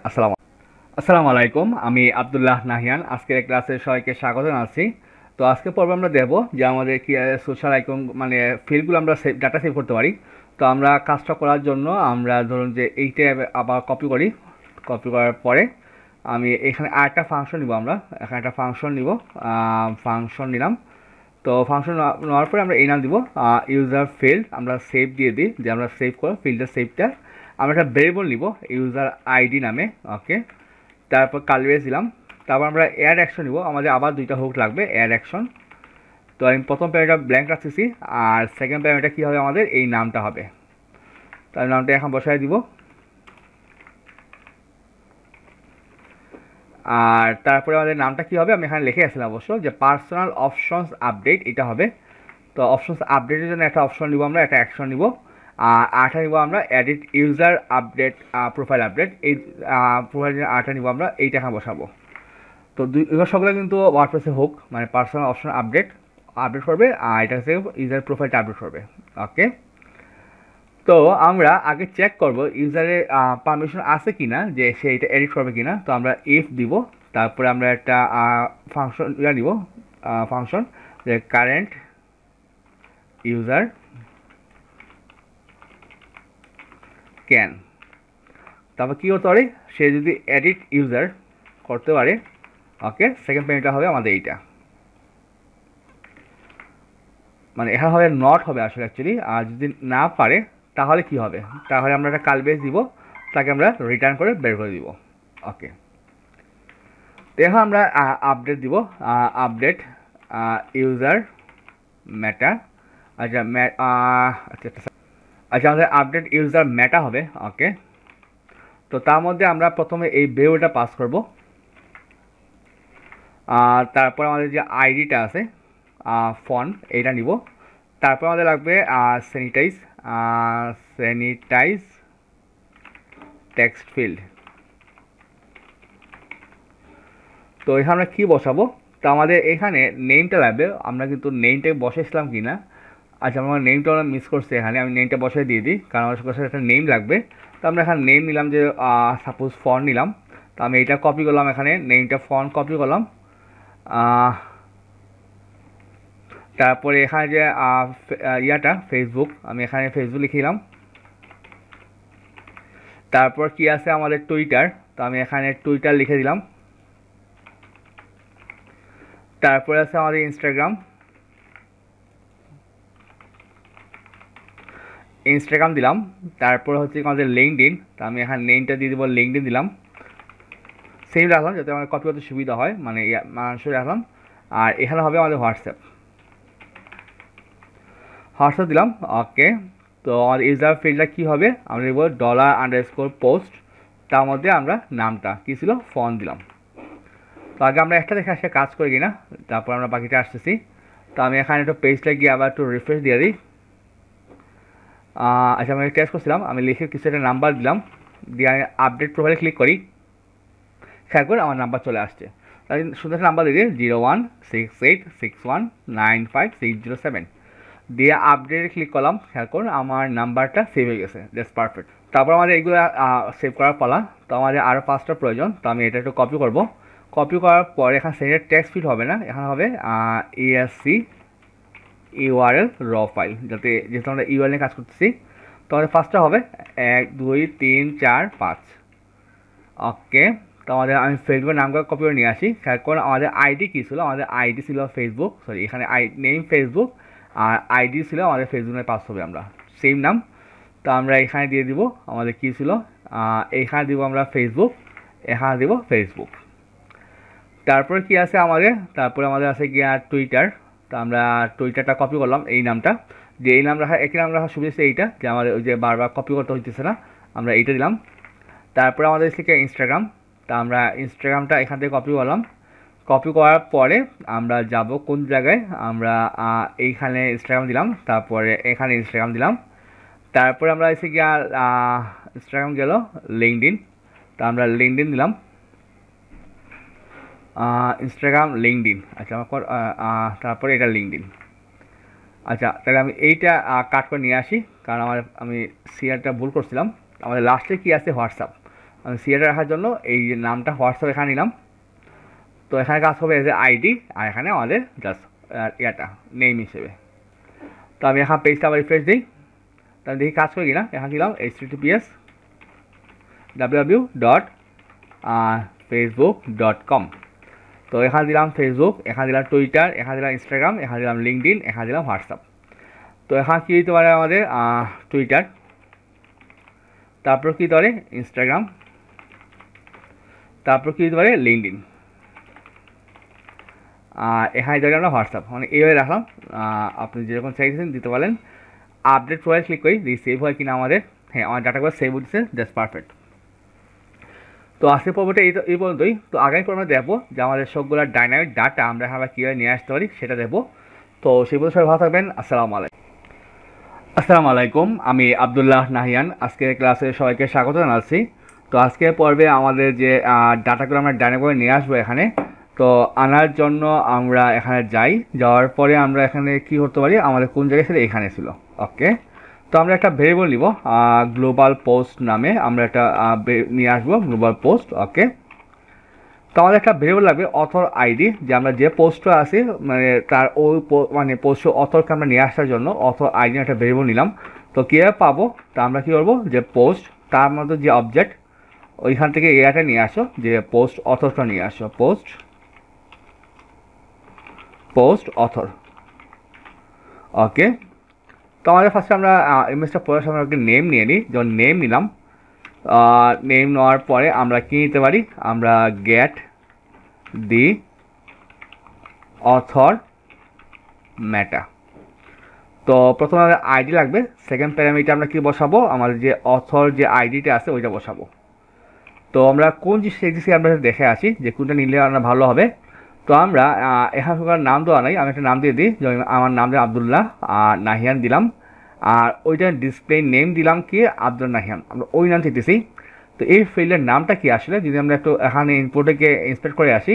আসসালামু আলাইকুম, আমি আব্দুল্লাহ নাহিয়ান। আজকের ক্লাসে সবাইকে স্বাগত জানাচ্ছি। তো আজকে পর্বে আমরা দেখবো যে আমাদের কি সোশ্যাল আইকন মানে ফিল্ডগুলো আমরা ডাটা সেভ করতে পারি। তো আমরা কাজটা করার জন্য আমরা ধরুন যে এইটা আবার কপি করার পরে আমি এখানে আরেকটা ফাংশন নিব, আমরা এখানে একটা ফাংশন নিব, ফাংশন নিলাম। তো ফাংশন নেওয়ার পরে আমরা এই নাম দিব ইউজার ফিল্ড, আমরা সেভ দিয়ে দিই, যে আমরা সেভ করো ফিল্ডের সেভটা। আমরা একটা ভেরিয়েবল নিব ইউজার আইডি নামে। ওকে, তারপর কালবেস দিলাম। তারপর আমরা অ্যাড অ্যাকশন নিব, আমাদের আবার দুইটা হুক লাগবে অ্যাড অ্যাকশন। তো আমি প্রথম প্যারাটা ব্ল্যাঙ্ক রাখতেছি, আর সেকেন্ড প্যারাটা কী হবে আমাদের এই নামটা হবে। তার নামটা এখন বসায় দিব, আর তারপরে আমাদের নামটা কী হবে আমি এখানে লিখে আসলাম অবশ্য, যে পার্সোনাল অপশনস আপডেট এটা হবে। তো অপশনস আপডেটের জন্য একটা অপশন নিব, আমরা একটা অ্যাকশন নিব, আর আটা নিব আমরা edit user update profile update, এই প্রোফাইল আটা নিব আমরা, এইটা এখানে বসাবো। তো এগুলো সবগুলো কিন্তু ওয়ার্ডপ্রেসে হোক, মানে পার্সোনাল অপশন আপডেট করবে, আর এটা হচ্ছে ইউজার প্রোফাইলটা আপডেট করবে। ওকে, তো আমরা আগে চেক করব ইউজারের পারমিশন আছে কিনা, যে সে এটা এডিট করবে কিনা। তো আমরা ইফ দিব, তারপরে আমরা একটা ফাংশন নিব, ফাংশন যে কারেন্ট ইউজার ক্যান। তারপর কী করতে পারে, সে যদি এডিট ইউজার করতে পারে। ওকে, সেকেন্ড পেনটা হবে আমাদের এইটা, মানে এখানে হবে নট হবে আসলে অ্যাকচুয়ালি। আর যদি না পারে তাহলে কি হবে, তাহলে আমরা একটা কালবেস দিব, তাকে আমরা রিটার্ন করে বের করে দিব। ওকে, তো এখন আমরা আপডেট দিব, আপডেট ইউজার মেটা। আচ্ছা আচ্ছা আমাদের আপডেট ইউজার মেটা হবে। ওকে, তো তার মধ্যে আমরা প্রথমে এই ভ্যালুটা পাস করব, তারপর আমাদের যে আইডিটা আছে ফন এইটা নিব। তারপর আমাদের লাগবে স্যানিটাইজ টেক্সট ফিল্ড। তো এখানে আমরা কী বসাবো, তো আমাদের এখানে নেমটা লাগবে, আমরা কিন্তু নেমটা বসাইছিলাম কি না। আচ্ছা আমার নেমটা আমরা মিস করছি, এখানে আমি নেমটা বসাই দিয়ে দিই, কারণ আমার কাছে একটা নেম লাগবে। তো আমরা এখানে নেম নিলাম, যে সাপোজ ফন নিলাম। তো আমি এইটা কপি করলাম, এখানে নেমটা ফন কপি করলাম। তারপরে এখানে যে ইয়াটা ফেসবুক, আমি এখানে ফেসবুক লিখিলাম। তারপর কি আছে আমাদের টুইটার, তো আমি এখানে টুইটার লিখে দিলাম। তারপরে আছে আমাদের ইনস্টাগ্রাম দিলাম। তারপর হচ্ছে আমাদের লিঙ্কডইন, তো আমি এখানে নেমটা দিয়ে দেবো লিঙ্কডইন দিলাম, সেম রাখলাম যাতে আমার কপি করতে সুবিধা হয়, মানে মানুষের রাখলাম। আর এখানে হবে আমাদের হোয়াটসঅ্যাপ দিলাম। ওকে, তো আমাদের ইউজার ফিল্ডটা কী হবে, আমরা দেবো $_পোস্ট, তার মধ্যে আমরা নামটা কী ছিল ফোন দিলাম। তো আগে আমরা একটা দেখে আসে কাজ করি কিনা, তারপর আমরা বাকিটা আসতেছি। তো আমি এখানে একটু পেজটা গিয়ে আবার একটু রিফ্রেশ দিয়ে দিই। আচ্ছা আমি টেস্ট করছিলাম, আমি লিখে কিছু একটা নাম্বার দিলাম, দিয়ে আমি আপডেট প্রোফাইলে ক্লিক করি, খেয়াল করে আমার নাম্বার চলে আসছে। তাই সুন্দর নাম্বার দিয়ে দিই 0168619560 দিয়ে আপডেটে ক্লিক করলাম, খেয়াল করুন আমার নাম্বারটা সেভ হয়ে গেছে। That's perfect. তারপর আমাদের এইগুলো সেভ করার পালা। তো আমাদের আরও 5টা প্রয়োজন, তো আমি এটা একটু কপি করব। কপি করার পর এখানে সেন্ডের টেক্সট ফিল্ড হবে না, এখানে হবে ESC ইউআরএল র ফাইল, যাতে যেহেতু আমরা ইউআরএল নিয়ে কাজ করতেছি। তো আমাদের ফার্স্টটা হবে 1 2 3 4 5। ওকে, তো আমাদের আমি ফেসবুকের নামগুলো কপি করে নিয়ে আসি। কারণ আমাদের আইডি কী ছিল, আমাদের আইডি ছিল ফেসবুক, সরি এখানে নেম ফেসবুক, আর আইডি ছিল আমাদের ফেসবুকের পাস হবে আমরা সেম নাম। তো আমরা এখানে দিয়ে দিব আমাদের কী ছিল, এখানে দিব আমরা ফেসবুক, এখানে দিব ফেসবুক। তারপরে কি আছে আমাদের, তারপরে আমাদের আছে কি টুইটার। তো আমরা টুইটারটা কপি করলাম, এই নামটা, যে এই নাম রাখা একই নাম রাখা সুবিধা এইটা, যে আমাদের ওই যে বারবার কপি করতে হইতেছে না, আমরা এইটা দিলাম। তারপরে আমাদের থেকে ইনস্টাগ্রাম, তা আমরা ইনস্টাগ্রামটা এখান থেকে কপি করলাম। কপি করার পরে আমরা যাব কোন জায়গায়, আমরা এইখানে ইনস্টাগ্রাম দিলাম, তারপরে এখানে ইনস্টাগ্রাম দিলাম। তারপরে আমরা এসে গিয়ে ইনস্টাগ্রাম গেল লিঙ্কডইন, তা আমরা লিঙ্কডইন দিলাম, ইনস্টাগ্রাম লিঙ্কডইন। আচ্ছা আমার তারপরে এটা লিঙ্কডইন। আচ্ছা তাহলে আমি এইটা কাট করে নিয়ে আসি, কারণ আমি সিআরটা ভুল করছিলাম। আমাদের লাস্টে কি আছে হোয়াটসঅ্যাপ, আমি সিআরটা রাখার জন্য এই যে নামটা হোয়াটসঅ্যাপ এখানে নিলাম। তো এখানে কাজ হবে এজ এ আইডি, আর এখানে আমাদের জাস্ট ইয়াটা নেম হিসেবে। তো আমি এখানে পেজটা আবার রিফ্রেশ দিই, তাহলে দেখি কাজ করে কিনা। এখানে দিলাম https://facebook.com। তো এখানে দিলাম ফেসবুক, এখানে দিলাম টুইটার, এখানে দিলাম ইনস্টাগ্রাম, এখানে দিলাম লিঙ্কডইন, এখানে দিলাম হোয়াটসঅ্যাপ। তো এখানে কী দিতে পারে আমাদের টুইটার, তারপর কী দিতে পারে ইনস্টাগ্রাম, তারপর কী দিতে পারে লিঙ্কডইন, এখানে দিতে পারি আমরা হোয়াটসঅ্যাপ। মানে এইভাবে রাখলাম, আপনি যেরকম চাইছেন দিতে পারেন। আপডেট প্রোফাইল ক্লিক করি, দেখি সেভ হয় কিনা আমাদের। হ্যাঁ, আমার ডাটাগুলো সেভ হচ্ছে, জাস্ট পারফেক্ট। তো আজকের পর্বটা এই পর্যন্তই। তো আগামী পর্বে দেখবো যে আমাদের সবগুলো ডাইনামিক ডাটা আমরা আবার কীভাবে নিয়ে আসতে পারি সেটা দেখবো। তো সেই পর্যন্ত সবাই ভালো থাকবেন। আসসালামু আলাইকুম, আমি আবদুল্লাহ নাহিয়ান। আজকে ক্লাসে সবাইকে স্বাগত জানাচ্ছি। তো আজকের পর্বে আমাদের যে ডাটাগুলো আমরা ডাইনামিকভাবে নিয়ে আসবো এখানে, তো আনার জন্য আমরা এখানে যাওয়ার পরে আমরা এখানে কি করতে পারি, আমাদের কোন জায়গায় ছিল, এখানে ছিল। ওকে, তো আমরা একটা ভেরিয়েবল নিব গ্লোবাল পোস্ট নামে, আমরা একটা নিয়ে আসবো গ্লোবাল পোস্ট। ওকে, তো আমাদের একটা ভেরিয়েবল লাগবে অথর আইডি, যে আমরা যে পোস্টটা আছি মানে তার ওই মানে পোস্ট অথরকে আমরা নিয়ে আসার জন্য অথর আইডি একটা ভেরিয়েবল নিলাম। তো কীভাবে পাবো, তা আমরা কী করবো, যে পোস্ট তার মধ্যে যে অবজেক্ট ওইখান থেকে এআইটা নিয়ে আসো, যে পোস্ট অথরটা নিয়ে আসো, পোস্ট অথর। ওকে, তো আমাদের ফার্স্টে আমরা ইমেজটা পড়ার সময় একটা নেম নিয়ে নিই। যেমন নেম নিলাম, নেম নেওয়ার পরে আমরা কী নিতে পারি, আমরা গেট দি অথর ম্যাটা। তো প্রথমে আমাদের আইডি লাগবে, সেকেন্ড প্যারামিটার আমরা কি বসাবো, আমাদের যে অথর যে আইডিটা আছে ওইটা বসাবো। তো আমরা কোন জিনিস আমরা দেখে আসি যে কোনটা নিলে আমরা ভালো হবে। তো আমরা এখানকার নাম দেওয়া নাই, আমি একটা নাম দিয়ে দিই, যেমন আমার নাম দিয়ে আবদুল্লাহ নাহিয়ান দিলাম, আর ওইটা ডিসপ্লে নেম দিলাম কি আব্দুল নাহিয়ান, আমরা ওই নাম চাইতেছি। তো এই ফিল্ডের নামটা কি আসলে, যদি আমরা একটু এখানে ইনপুটে গিয়ে ইন্সপেক্ট করে আসি,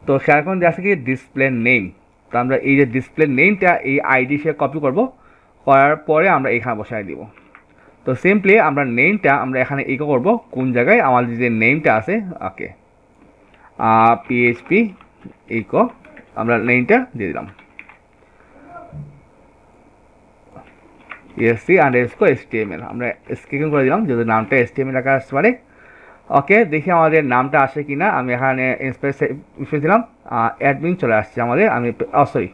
তো সেরকম দিয়ে আছে কি ডিসপ্লে নেম। তো আমরা এই যে ডিসপ্লে নেমটা এই আইডি সে কপি করব, করার পরে আমরা এখানে বসাই দিব। তো সিম্পলি আমরা নেমটা আমরা এখানে ইকো করব কোন জায়গায়, আমাদের যে নেমটা আছে। ওকে, পিএইচপি ইকো, আমরা নেমটা দিয়ে দিলাম ESC_HTML, আমরা স্ক্রিন করে দিলাম যদি নামটা HTML রাখা আসতে পারে। ওকে, দেখি আমাদের নামটা আসে কি না। আমি এখানে স্পেস দিলাম, অ্যাডমিন চলে আসছে আমাদের। আমি সরি,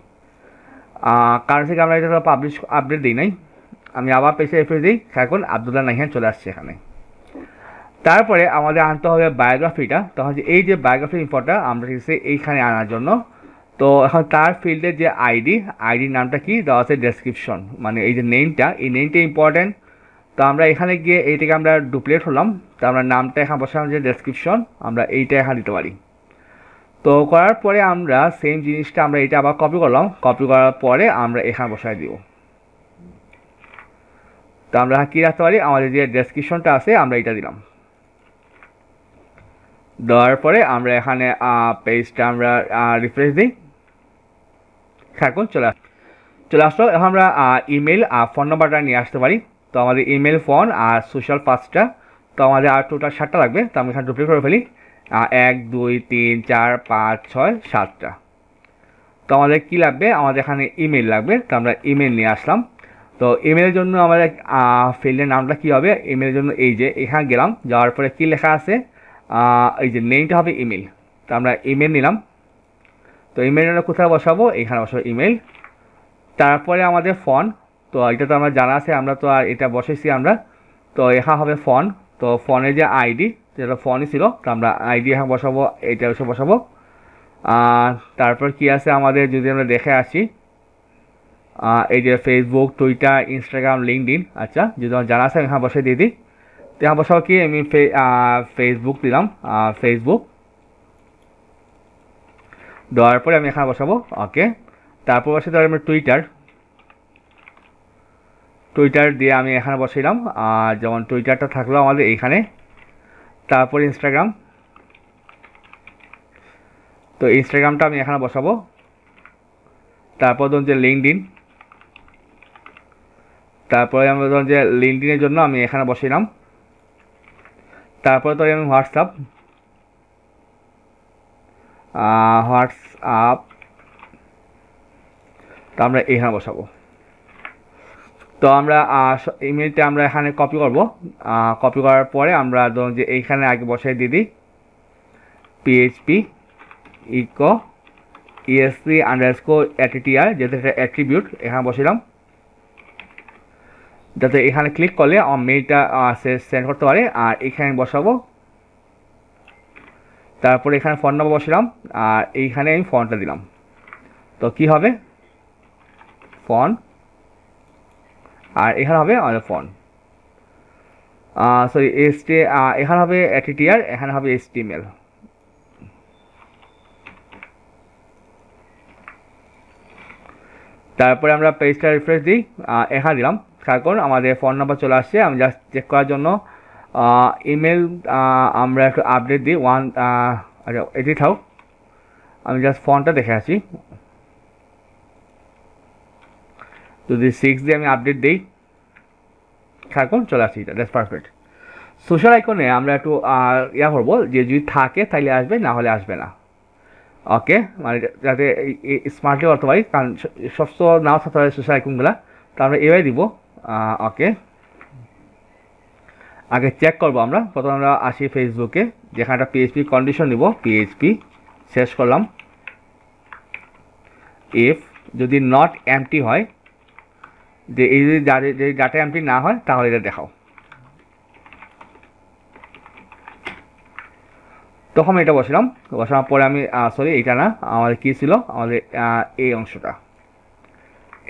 কারণ থেকে আমরা এটা পাবলিশ আপডেট দিই নাই, আমি আবার পেজে রেফারেন্স দিই। এখন আবদুল্লাহ নাহিয়ান চলে আসছে এখানে। তারপরে আমাদের আনতে হবে বায়োগ্রাফিটা। তখন এই যে বায়োগ্রাফি ইনফোটা আমরা এইখানে আনার জন্য, তো এখন তার ফিল্ডের যে আইডির নামটা কি দেওয়া আছে, ডেসক্রিপশন, মানে এই যে নেমটা, এই নেমটা ইম্পর্টেন্ট। তো আমরা এখানে গিয়ে এইটাকে আমরা ডুপ্লিকেট হলাম, তো আমরা নামটা এখানে বসালাম যে ডেসক্রিপশন, আমরা এইটা এখানে দিতে পারি। তো করার পরে আমরা সেম জিনিসটা আমরা এটা আবার কপি করলাম, কপি করার পরে আমরা এখানে বসাই দিব। তো আমরা কী রাখতে পারি, আমাদের যে ডেসক্রিপশনটা আছে আমরা এটা দিলাম। দেওয়ার পরে আমরা এখানে পেজটা আমরা রিফ্রেশ দিই। এখন চলে আসলো। এখন আমরা ইমেল আর ফোন নাম্বারটা নিয়ে আসতে পারি। তো আমাদের ইমেল, ফোন আর সোশ্যাল 5টা, তো আমাদের আর টোটাল 7টা লাগবে। তো আমি এখানে ডুপ্লিকেট করে ফেলি, 1 2 3 4 5 6 7টা। তো আমাদের কী লাগবে, আমাদের এখানে ইমেল লাগবে। তো আমরা ইমেল নিয়ে আসলাম। তো ইমেলের জন্য আমাদের ফিল্ডের নামটা কী হবে, ইমেলের জন্য এই যে এখানে গেলাম, যাওয়ার পরে কী লেখা আছে, এই যে নেমটা হবে ইমেল। তো আমরা ইমেল নিলাম। তো ইমেল জন্য কোথায় বসাবো, এখানে বসাবো ইমেল। তারপরে আমাদের ফন, তো এটা তো আমরা জানা আছে, আমরা তো আর এটা বসেছি আমরা। তো এখানে হবে ফন। তো ফনের যে আইডি, যেটা ফনই ছিল, তো আমরা আইডি এখানে বসাবো, এইটা এসে বসাবো। তারপর কি আছে আমাদের, যদি আমরা দেখে আসি, এই যে ফেসবুক, টুইটার, ইনস্টাগ্রাম, লিঙ্কডইন। আচ্ছা, যদি আমার জানা আছে এখানে বসে দিয়ে দিই। তো এখানে বসাবো কি, আমি ফেসবুক দিলাম, ফেসবুক দেওয়ার পরে আমি এখানে বসাবো ওকে। তারপর বসাতে পারি আমি টুইটার, টুইটার দিয়ে আমি এখানে বসাইলাম, যেমন টুইটারটা থাকলো আমাদের এইখানে। তারপর ইনস্টাগ্রাম, তো ইনস্টাগ্রামটা আমি এখানে বসাবো। তারপর ধরুন যে লিঙ্কডইন, তারপরে আমরা ধরুন যে লিঙ্কডইনের জন্য আমি এখানে বসাইলাম। তারপরে তো আমি হোয়াটসঅ্যাপ, হোয়াটসঅ্যাপ তো আমরা এখানে বসাবো। তো আমরা ইমেলটা আমরা এখানে কপি করব। কপি করার পরে আমরা ধরুন যে এইখানে আগে বসাই দিয়ে দিই পিএইচপি ইকো ইএসসি আন্ডারস্কোর অ্যাটিটিআর, যেহেতু এটা অ্যাট্রিবিউট, এখানে বসাইলাম, যাতে এখানে ক্লিক করলে আমার মেইলটা সেন্ড করতে পারে। আর এখানে বসাবো। তারপরে এখানে ফোন নাম্বার বসালাম, আর এইখানে আমি ফোনটা দিলাম। তো কি হবে, ফোন, আর এখানে হবে আমাদের ফোন, সরি এখানে হবে অ্যাটিটিআর, এখানে হবে HTML। তারপরে আমরা পেজটা রিফ্রেশ দিই, এখানে দিলাম, কারণ আমাদের ফোন নাম্বার চলে আসছে। আমি জাস্ট চেক করার জন্য ইমেল আমরা একটু আপডেট দিই আচ্ছা এটি থাক, আমি জাস্ট ফোনটা দেখে আসি। যদি 6 দিয়ে আমি আপডেট দিই, এখন চলে আসি, দ্যাটস পারফেক্ট। সোশ্যাল আইকনে আমরা একটু করবো, যে যদি থাকে তাহলে আসবে, না হলে আসবে না। ওকে, মানে যাতে স্মার্টলি করতে পারি, কারণ সব তো নাও থাকতে পারে সোশ্যাল আইকনগুলো। তো আমরা এভাবে দিব। ওকে, আগে চেক করবো আমরা। প্রথমে আমরা আসি ফেসবুকে, যেখানে একটা পিএইচপি কন্ডিশন নিব, পিএইচপি শেষ করলাম। ইফ যদি নট এমটি হয়, যে এই যদি ডাটা এমটি না হয়, তাহলে এটা দেখাও। তখন এটা বসলাম, বসানোর পরে আমি সরি এইটা না, আমাদের কী ছিল, আমাদের এই অংশটা,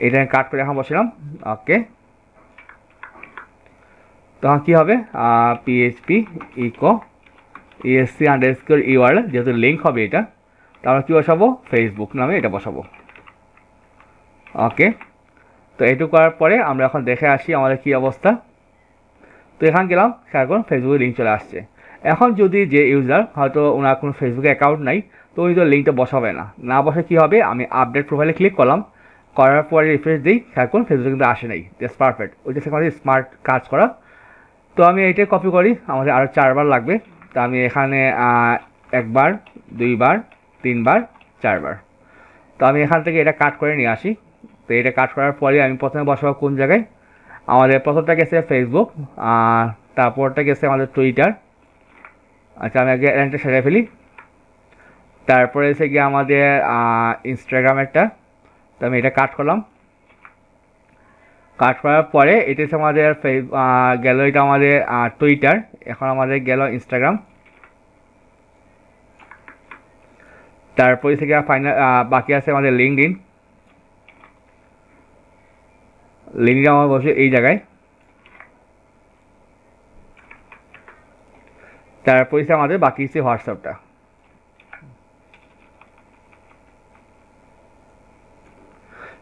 এটা কাট করে এখন বসলাম। ওকে, তখন কী হবে, PHP eco ESC underscore URL, যেহেতু লিঙ্ক হবে এটা, তো আমরা কী বসাবো, ফেসবুক নামে এটা বসাবো। ওকে, তো এইটুকু করার পরে আমরা এখন দেখে আসি আমাদের কী অবস্থা। তো এখানে গেলাম, এখন ফেসবুকের লিঙ্ক চলে আসছে। এখন যদি যে ইউজার হয়তো ওনার কোনো ফেসবুকে অ্যাকাউন্ট নাই, তো উনি তো লিঙ্কটা বসাবে না, না বসে কী হবে, আমি আপডেট প্রোফাইলে ক্লিক করলাম, করার পরে রিফ্রেশ দিই, এখন ফেসবুকে কিন্তু আসে নাই। জাস্ট পারফেক্ট, ওইটা থেকে আমাদের স্মার্ট কাজ করা। তো আমি এইটাই কপি করি, আমাদের আরও 4 বার লাগবে। তো আমি এখানে 1 বার, 2 বার, 3 বার, 4 বার। তো আমি এখান থেকে এটা কাট করে নিয়ে আসি। তো এটা কাট করার পরে আমি প্রথমে বসাবো কোন জায়গায়, আমাদের প্রথমটা গেছে ফেসবুক, তারপরটা গেছে আমাদের টুইটার। আচ্ছা, আমি আগে লাইনটা সাজিয়ে ফেলি। তারপরে এসে গিয়ে আমাদের ইনস্টাগ্রামেরটা, তো আমি এটা কাট করলাম। কাট করার পরে এটা হচ্ছে আমাদের গেল, এটা আমাদের টুইটার, এখন আমাদের গেল ইনস্টাগ্রাম। তারপরে থেকে ফাইনাল বাকি আছে আমাদের লিঙ্কডইন। লিঙ্কডইন আমার বসে এই জায়গায়। তারপরে আমাদের বাকি আছে হোয়াটসঅ্যাপটা।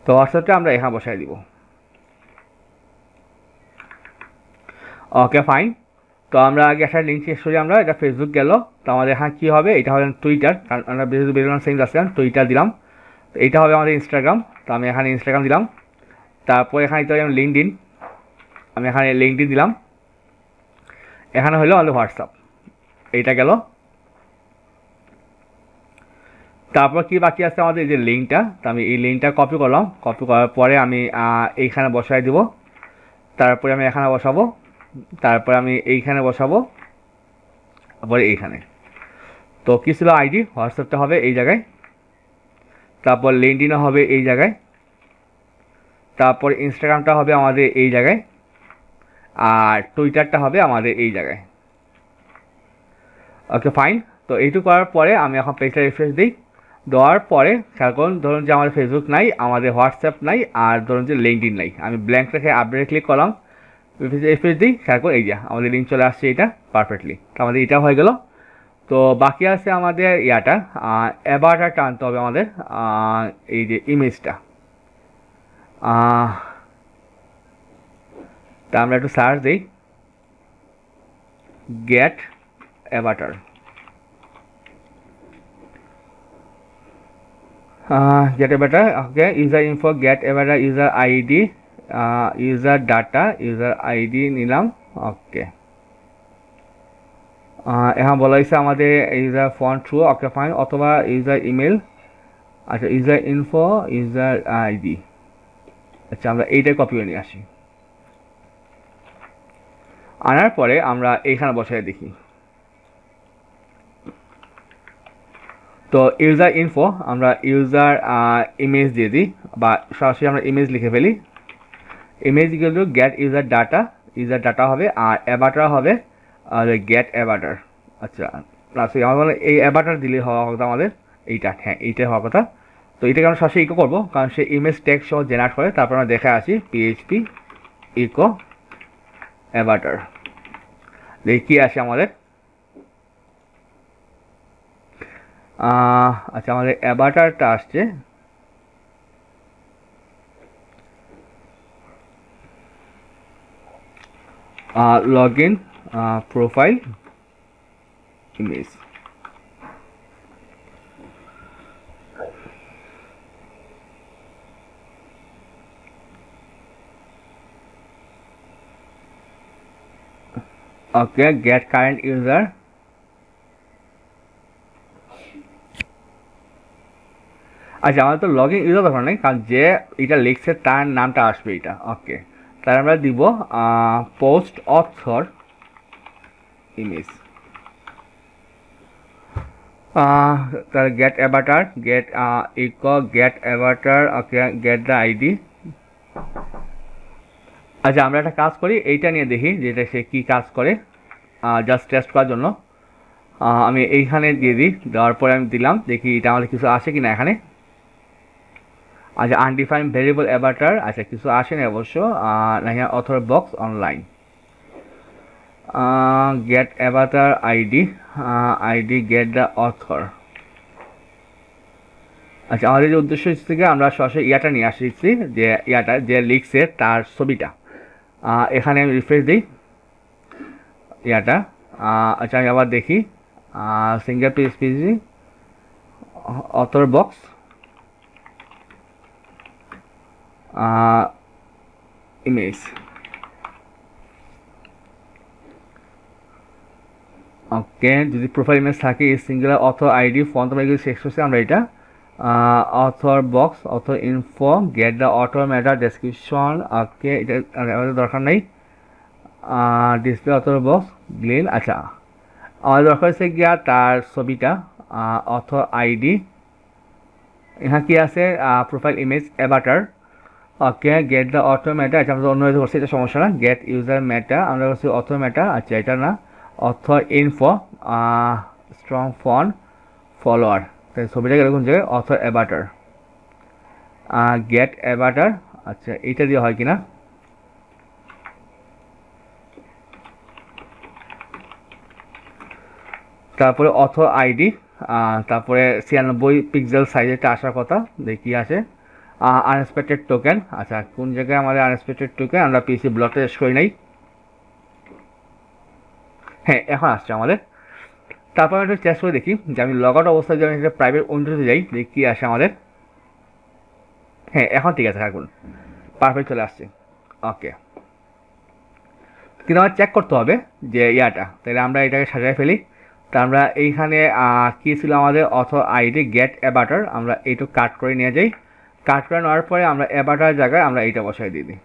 তো হোয়াটসঅ্যাপটা আমরা এখানে বসাই দিব। Okay fine. তো আমরা আগে একটা লিঙ্ক শেষ করি, আমরা এটা ফেসবুক গেল। তো আমাদের এখানে কী হবে, এটা হবে টুইটার, কারণ আমরা বেরোলাম সেম আসলাম, টুইটার দিলাম। তো এইটা হবে আমাদের ইনস্টাগ্রাম, তো আমি এখানে ইনস্টাগ্রাম দিলাম। তারপর এখানে দিতে হবে লিঙ্কডইন, আমি এখানে লিঙ্কডইন দিলাম। এখানে হলো আমাদের হোয়াটসঅ্যাপ, এইটা গেল। তারপর কি বাকি আছে আমাদের এই যে লিঙ্কটা, তো আমি এই লিঙ্কটা কপি করলাম, কপি করার পরে আমি এইখানে বসাই দিব, তারপরে আমি এখানে বসাবো, তারপরে আমি এইখানে বসাবো, তারপরে এইখানে। তো কী ছিল আইডি, হোয়াটসঅ্যাপটা হবে এই জায়গায়, তারপর লিঙ্কডিনও হবে এই জায়গায়, তারপর ইনস্টাগ্রামটা হবে আমাদের এই জায়গায়, আর টুইটারটা হবে আমাদের এই জায়গায়। Okay fine. তো এইটুকু করার পরে আমি এখন পেজটা রিফ্রেশ দিই, দেওয়ার পরে খেয়াল করুন, ধরুন যে আমাদের ফেসবুক নাই, আমাদের হোয়াটসঅ্যাপ নাই, আর ধরুন যে লিঙ্কডিন নাই, আমি ব্ল্যাঙ্ক রেখে আপডেটে ক্লিক করলাম, রিফ্রেশ দিই, খেয়াল করুন এই যে আমাদের লিঙ্ক চলে আসছে এটা পারফেক্টলি। তো আমাদের এটা হয়ে গেল। তো বাকি আছে আমাদের ইয়াটা, অ্যাভাটারটা আনতে হবে আমাদের, এই যে ইমেজটা। তা আমরা একটু সার্চ দিই, get avatar, get avatar, okay, user info, get avatar, user id, user data, user id নিলাম, ওকে। এখন বলা হয়েছে আমাদের user font true, okay fine, অথবা ইউজার ইমেল, আচ্ছা ইউজার ইনফো, ইউজার আইডি, আচ্ছা আমরা এইটাই কপি করে নিয়ে আসি। আনার পরে আমরা এইখানে বসাই দেখি। তো ইউজার ইনফো আমরা ইউজার ইমেজ দিয়ে দিই, বা সরাসরি আমরা ইমেজ লিখে ফেলি, image equal to get user data, user data হবে, আর অ্যাভাটার হবে গেট অ্যাভাটার। আচ্ছা আমার এই অ্যাভাটার দিলে হওয়া কথা আমাদের এইটা, হ্যাঁ এইটাই হওয়ার কথা। তো এটাকে আমরা সরাসরি ইকো করবো, কারণ সে ইমেজ টেক্সট সহ জেনারেট করে। তারপর আমরা দেখে আসি পিএইচপি ইকো অ্যাভাটার, দেখি কী আসে আমাদের। আচ্ছা আমাদের অ্যাভাটারটা আসছে, log in profile image, okay gate current user, আচ্ছা আমাদের তো লগ ইন ইউজার দরকার নেই, কারণ যে এটা লিখছে তার নামটা আসবে এটা, ওকে। তার আমরা দিব পোস্ট অথর ইমেজ, তার get avatar, get echo get avatar, okay get the ID. আচ্ছা আমরা একটা কাজ করি, এইটা নিয়ে দেখি যেটা সে কী কাজ করে, জাস্ট টেস্ট করার জন্য আমি এইখানে দিয়ে দিই, দেওয়ার পরে আমি দিলাম, দেখি এটা আমাদের কিছু আসে কি না এখানে। আচ্ছা আনডিফাইন্ড ভেরিয়েবল অ্যাভাটার, আচ্ছা কিছু আসে না অবশ্য, না author box online, get avatar ID, ID get the author. আচ্ছা আমাদের যে উদ্দেশ্য থেকে আমরা সরাসরি ইয়াটা নিয়ে আসছি, যে ইয়াটা যে লিখছে তার ছবিটা, এখানে আমি রিফ্রেশ দিই ইয়াটা। আচ্ছা আমি আবার দেখি single PHP author box, image, okay যদি প্রোফাইল ইমেজ থাকে সিঙ্গুলার অথর আইডি ফন্ট আমরা এগুলো শেষ করছি, আমরা এটা author box, author info, get the author meta description, okay এটা আমাদের দরকার নেই, ডিসপ্লে অথর বক্স গ্লিন। আচ্ছা আমাদের দরকার হচ্ছে গিয়া তার ছবিটা, অথর আইডি, এখানে কি আছে profile image Avatar, okay get the author matter, আচ্ছা আমরা অন্য করছি এটা সমস্যা না, গেট ইউজার ম্যাটার আমরা করছি অথর ম্যাটার, আচ্ছা এটা না author info, strong font follower, তাই ছবিটা এরকম জায়গায় অথর অ্যাভাটার, গেট অ্যাভাটার, আচ্ছা এইটা দিয়ে হয় কিনা, তারপরে অথর আইডি, তারপরে 96 পিক্সেল সাইজেরটা আসার কথা, দেখি আসে, আনএক্সপেক্টেড টোকেন, আচ্ছা কোন জায়গায় আমাদের আনএক্সপেক্টেড টোকেন, আমরা পিসি ব্লকটা শেষ করি নাই, হ্যাঁ এখন আসছে আমাদের। তারপর আমি একটু চেষ্টা করে দেখি যে আমি লগ আউট অবস্থায় যদি আমি একটা প্রাইভেট উইন্ডোতে যাই, দেখি কী আসে আমাদের, হ্যাঁ এখন ঠিক আছে থাকুন, পারফেক্ট চলে আসছে, ওকে। কিন্তু আমার চেক করতে হবে যে ইয়াটা, তাহলে আমরা এটাকে সাজায় ফেলি। তা আমরা এইখানে কি ছিল আমাদের অথর আইডি গেট অ্যাভাটার, আমরা এইটু কাট করে নিয়ে যাই। কাট করে নেওয়ার পরে আমরা অ্যাভাটার জায়গায় আমরা এইটা বসাই দিয়ে দিই।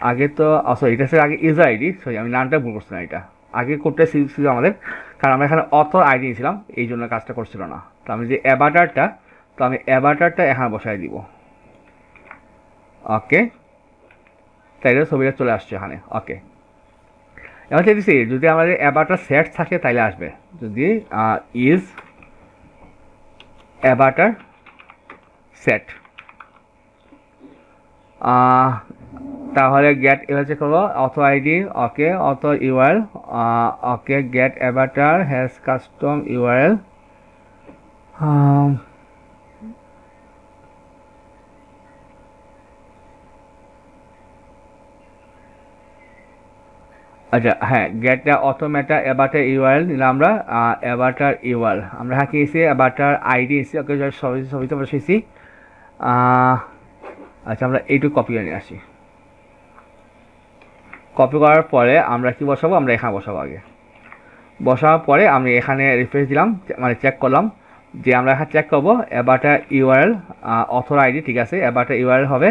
আগে তো সরি, এটা ছিল আগে ইউজার আইডি, সরি আমি নামটা ভুল করছি না, এটা আগে কোডটা ছিল আমাদের, কারণ আমরা এখানে অথর আইডি নিয়েছিলাম, এই জন্য কাজটা করছিল না। তো আমি যে অ্যাভাটারটা, তো আমি অ্যাভাটারটা এখানে বসাই দিব। ওকে, তাইলে ছবিটা চলে আসছে এখানে। ওকে, এবার চাইতেছি যদি আমাদের অ্যাভাটার সেট থাকে তাইলে আসবে, যদি ইজ অ্যাভাটার সেট, তাহলে গেট হচ্ছে করবো author ID. Okay, author URL. Okay, get avatar has custom URL. আচ্ছা হ্যাঁ, গেটটা অটোমেটা অ্যাভাটার ইউআরএল নিলাম আমরা। অ্যাভাটার ইউআরএল আমরা হ্যাঁ কি এসেছি, অ্যাভাটার আইডি এসেছি। ওকে, সবই বসেছি। আচ্ছা, আমরা এইটুকু কপি করে নিয়ে আসি। কপি করার পরে আমরা কি বসাবো, আমরা এখানে বসাবো। আগে বসার পরে আমি এখানে রিফ্রেশ দিলাম, মানে চেক করলাম যে আমরা এখানে চেক করবো অ্যাভাটার ইউআরএল অথর আইডি, ঠিক আছে। অ্যাভাটার ইউআরএল হবে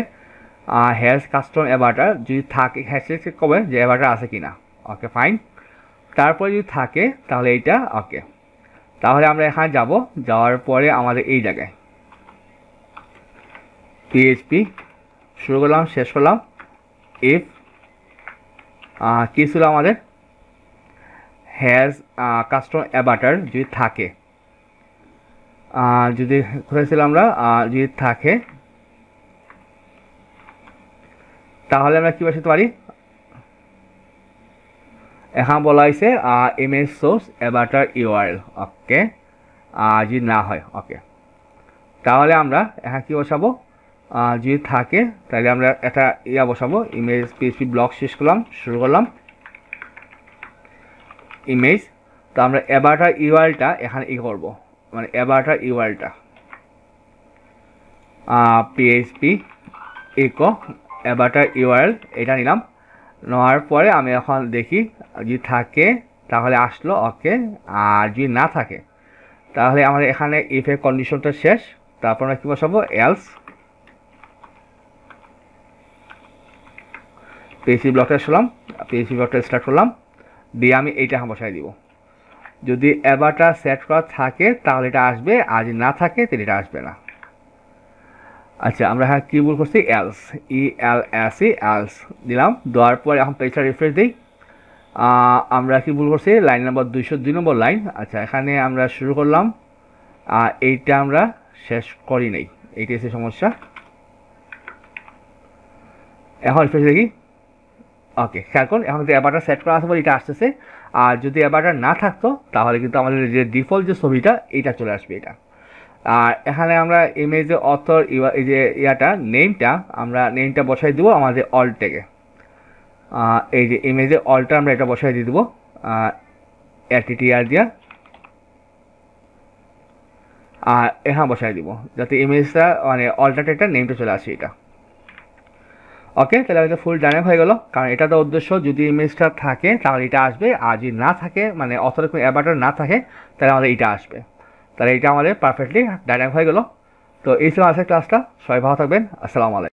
হ্যাজ কাস্টম অ্যাভাটার, যদি থাকে হ্যাজ চেক করবে যে অ্যাভাটার আছে কিনা। ওকে ফাইন, তারপরে যদি থাকে তাহলে এইটা। ওকে, তাহলে আমরা এখানে যাব, যাওয়ার পরে আমাদের এই জায়গায় পিএইচপি শুরু করলাম, শেষ করলাম। ইফ কী ছিল আমাদের, হ্যাজ কাস্টম অ্যাভাটার যদি থাকে, যদি কোথায় ছিল আমরা, যদি থাকে তাহলে আমরা কী বসাতে পারি, এখানে বলা হয়েছে ইমেজ সোর্স অ্যাভাটার ইউআরএল। ওকে, যদি না হয় ওকে, তাহলে আমরা এখানে কী বসাবো, যদি থাকে তাহলে আমরা একটা ইয়া বসাবো, ইমেজ পিএইচপি ব্লক শেষ করলাম, শুরু করলাম ইমেজ। তো আমরা অ্যাভাটার ইউআরএলটা এখানে ই করবো, মানে অ্যাভাটার ইউআরএলটা পিএইচপি ইকো অ্যাভাটার ইউআরএল এটা নিলাম। নেওয়ার পরে আমি এখন দেখি যদি থাকে তাহলে আসলো। ওকে, আর যদি না থাকে তাহলে আমাদের এখানে ইফের কন্ডিশনটা শেষ। তারপর আমরা কী বসাবো, এলস পিএইচপি ব্লকটা শুনলাম, পিএইচপি ব্লকটা স্টার্ট করলাম, দিয়ে আমি এইটা বসাই দিব। যদি অ্যাভাটার সেট করা থাকে তাহলে এটা আসবে, আর যদি না থাকে তাহলে এটা আসবে না। আচ্ছা, আমরা হ্যাঁ কী ভুল করছি, এলস ELSE এলস দিলাম। দেওয়ার পরে এখন পেজটা রিফ্রেশ দিই। আমরা কি ভুল করছি, লাইন নাম্বার 202 নম্বর লাইন। আচ্ছা, এখানে আমরা শুরু করলাম, এইটা আমরা শেষ করি নাই, এইটা এসে সমস্যা। এখন রিফ্রেশ দেখি। ওকে, খেয়াল করুন এখন কিন্তু অ্যাভাটার সেট করা আছে বলে এটা আসতেছে, আর যদি অ্যাভাটার না থাকতো তাহলে কিন্তু আমাদের যে ডিফল্ট যে ছবিটা এইটা চলে আসবে এটা। আর এখানে আমরা ইমেজে অথর এই যে ইয়াটা নেমটা, আমরা নেমটা বসাই দেবো আমাদের অল ট্যাগে। এই যে ইমেজে অলটা আমরা এটা বসাই দিয়ে দেবো ATTR দিয়া, আর এখানে বসাই দিব যাতে ইমেজটা মানে অল্টারটা নেমটা চলে আসে এটা। ওকে, তাহলে এটা ফুল ডাইনামিক হয়ে গেল, কারণ এটা তো উদ্দেশ্য যদি ইমেজটা থাকে তাহলে এটা আসবে, আর যদি না থাকে মানে অথর অ্যাভাটার না থাকে তাহলে আমাদের এটা আসবে। তাহলে এটা আমাদের পারফেক্টলি ডাইনামিক হয়ে গেল। তো এই ছিল আজকের ক্লাসটা, সবাই ভালো থাকবেন, আসসালামু আলাইকুম।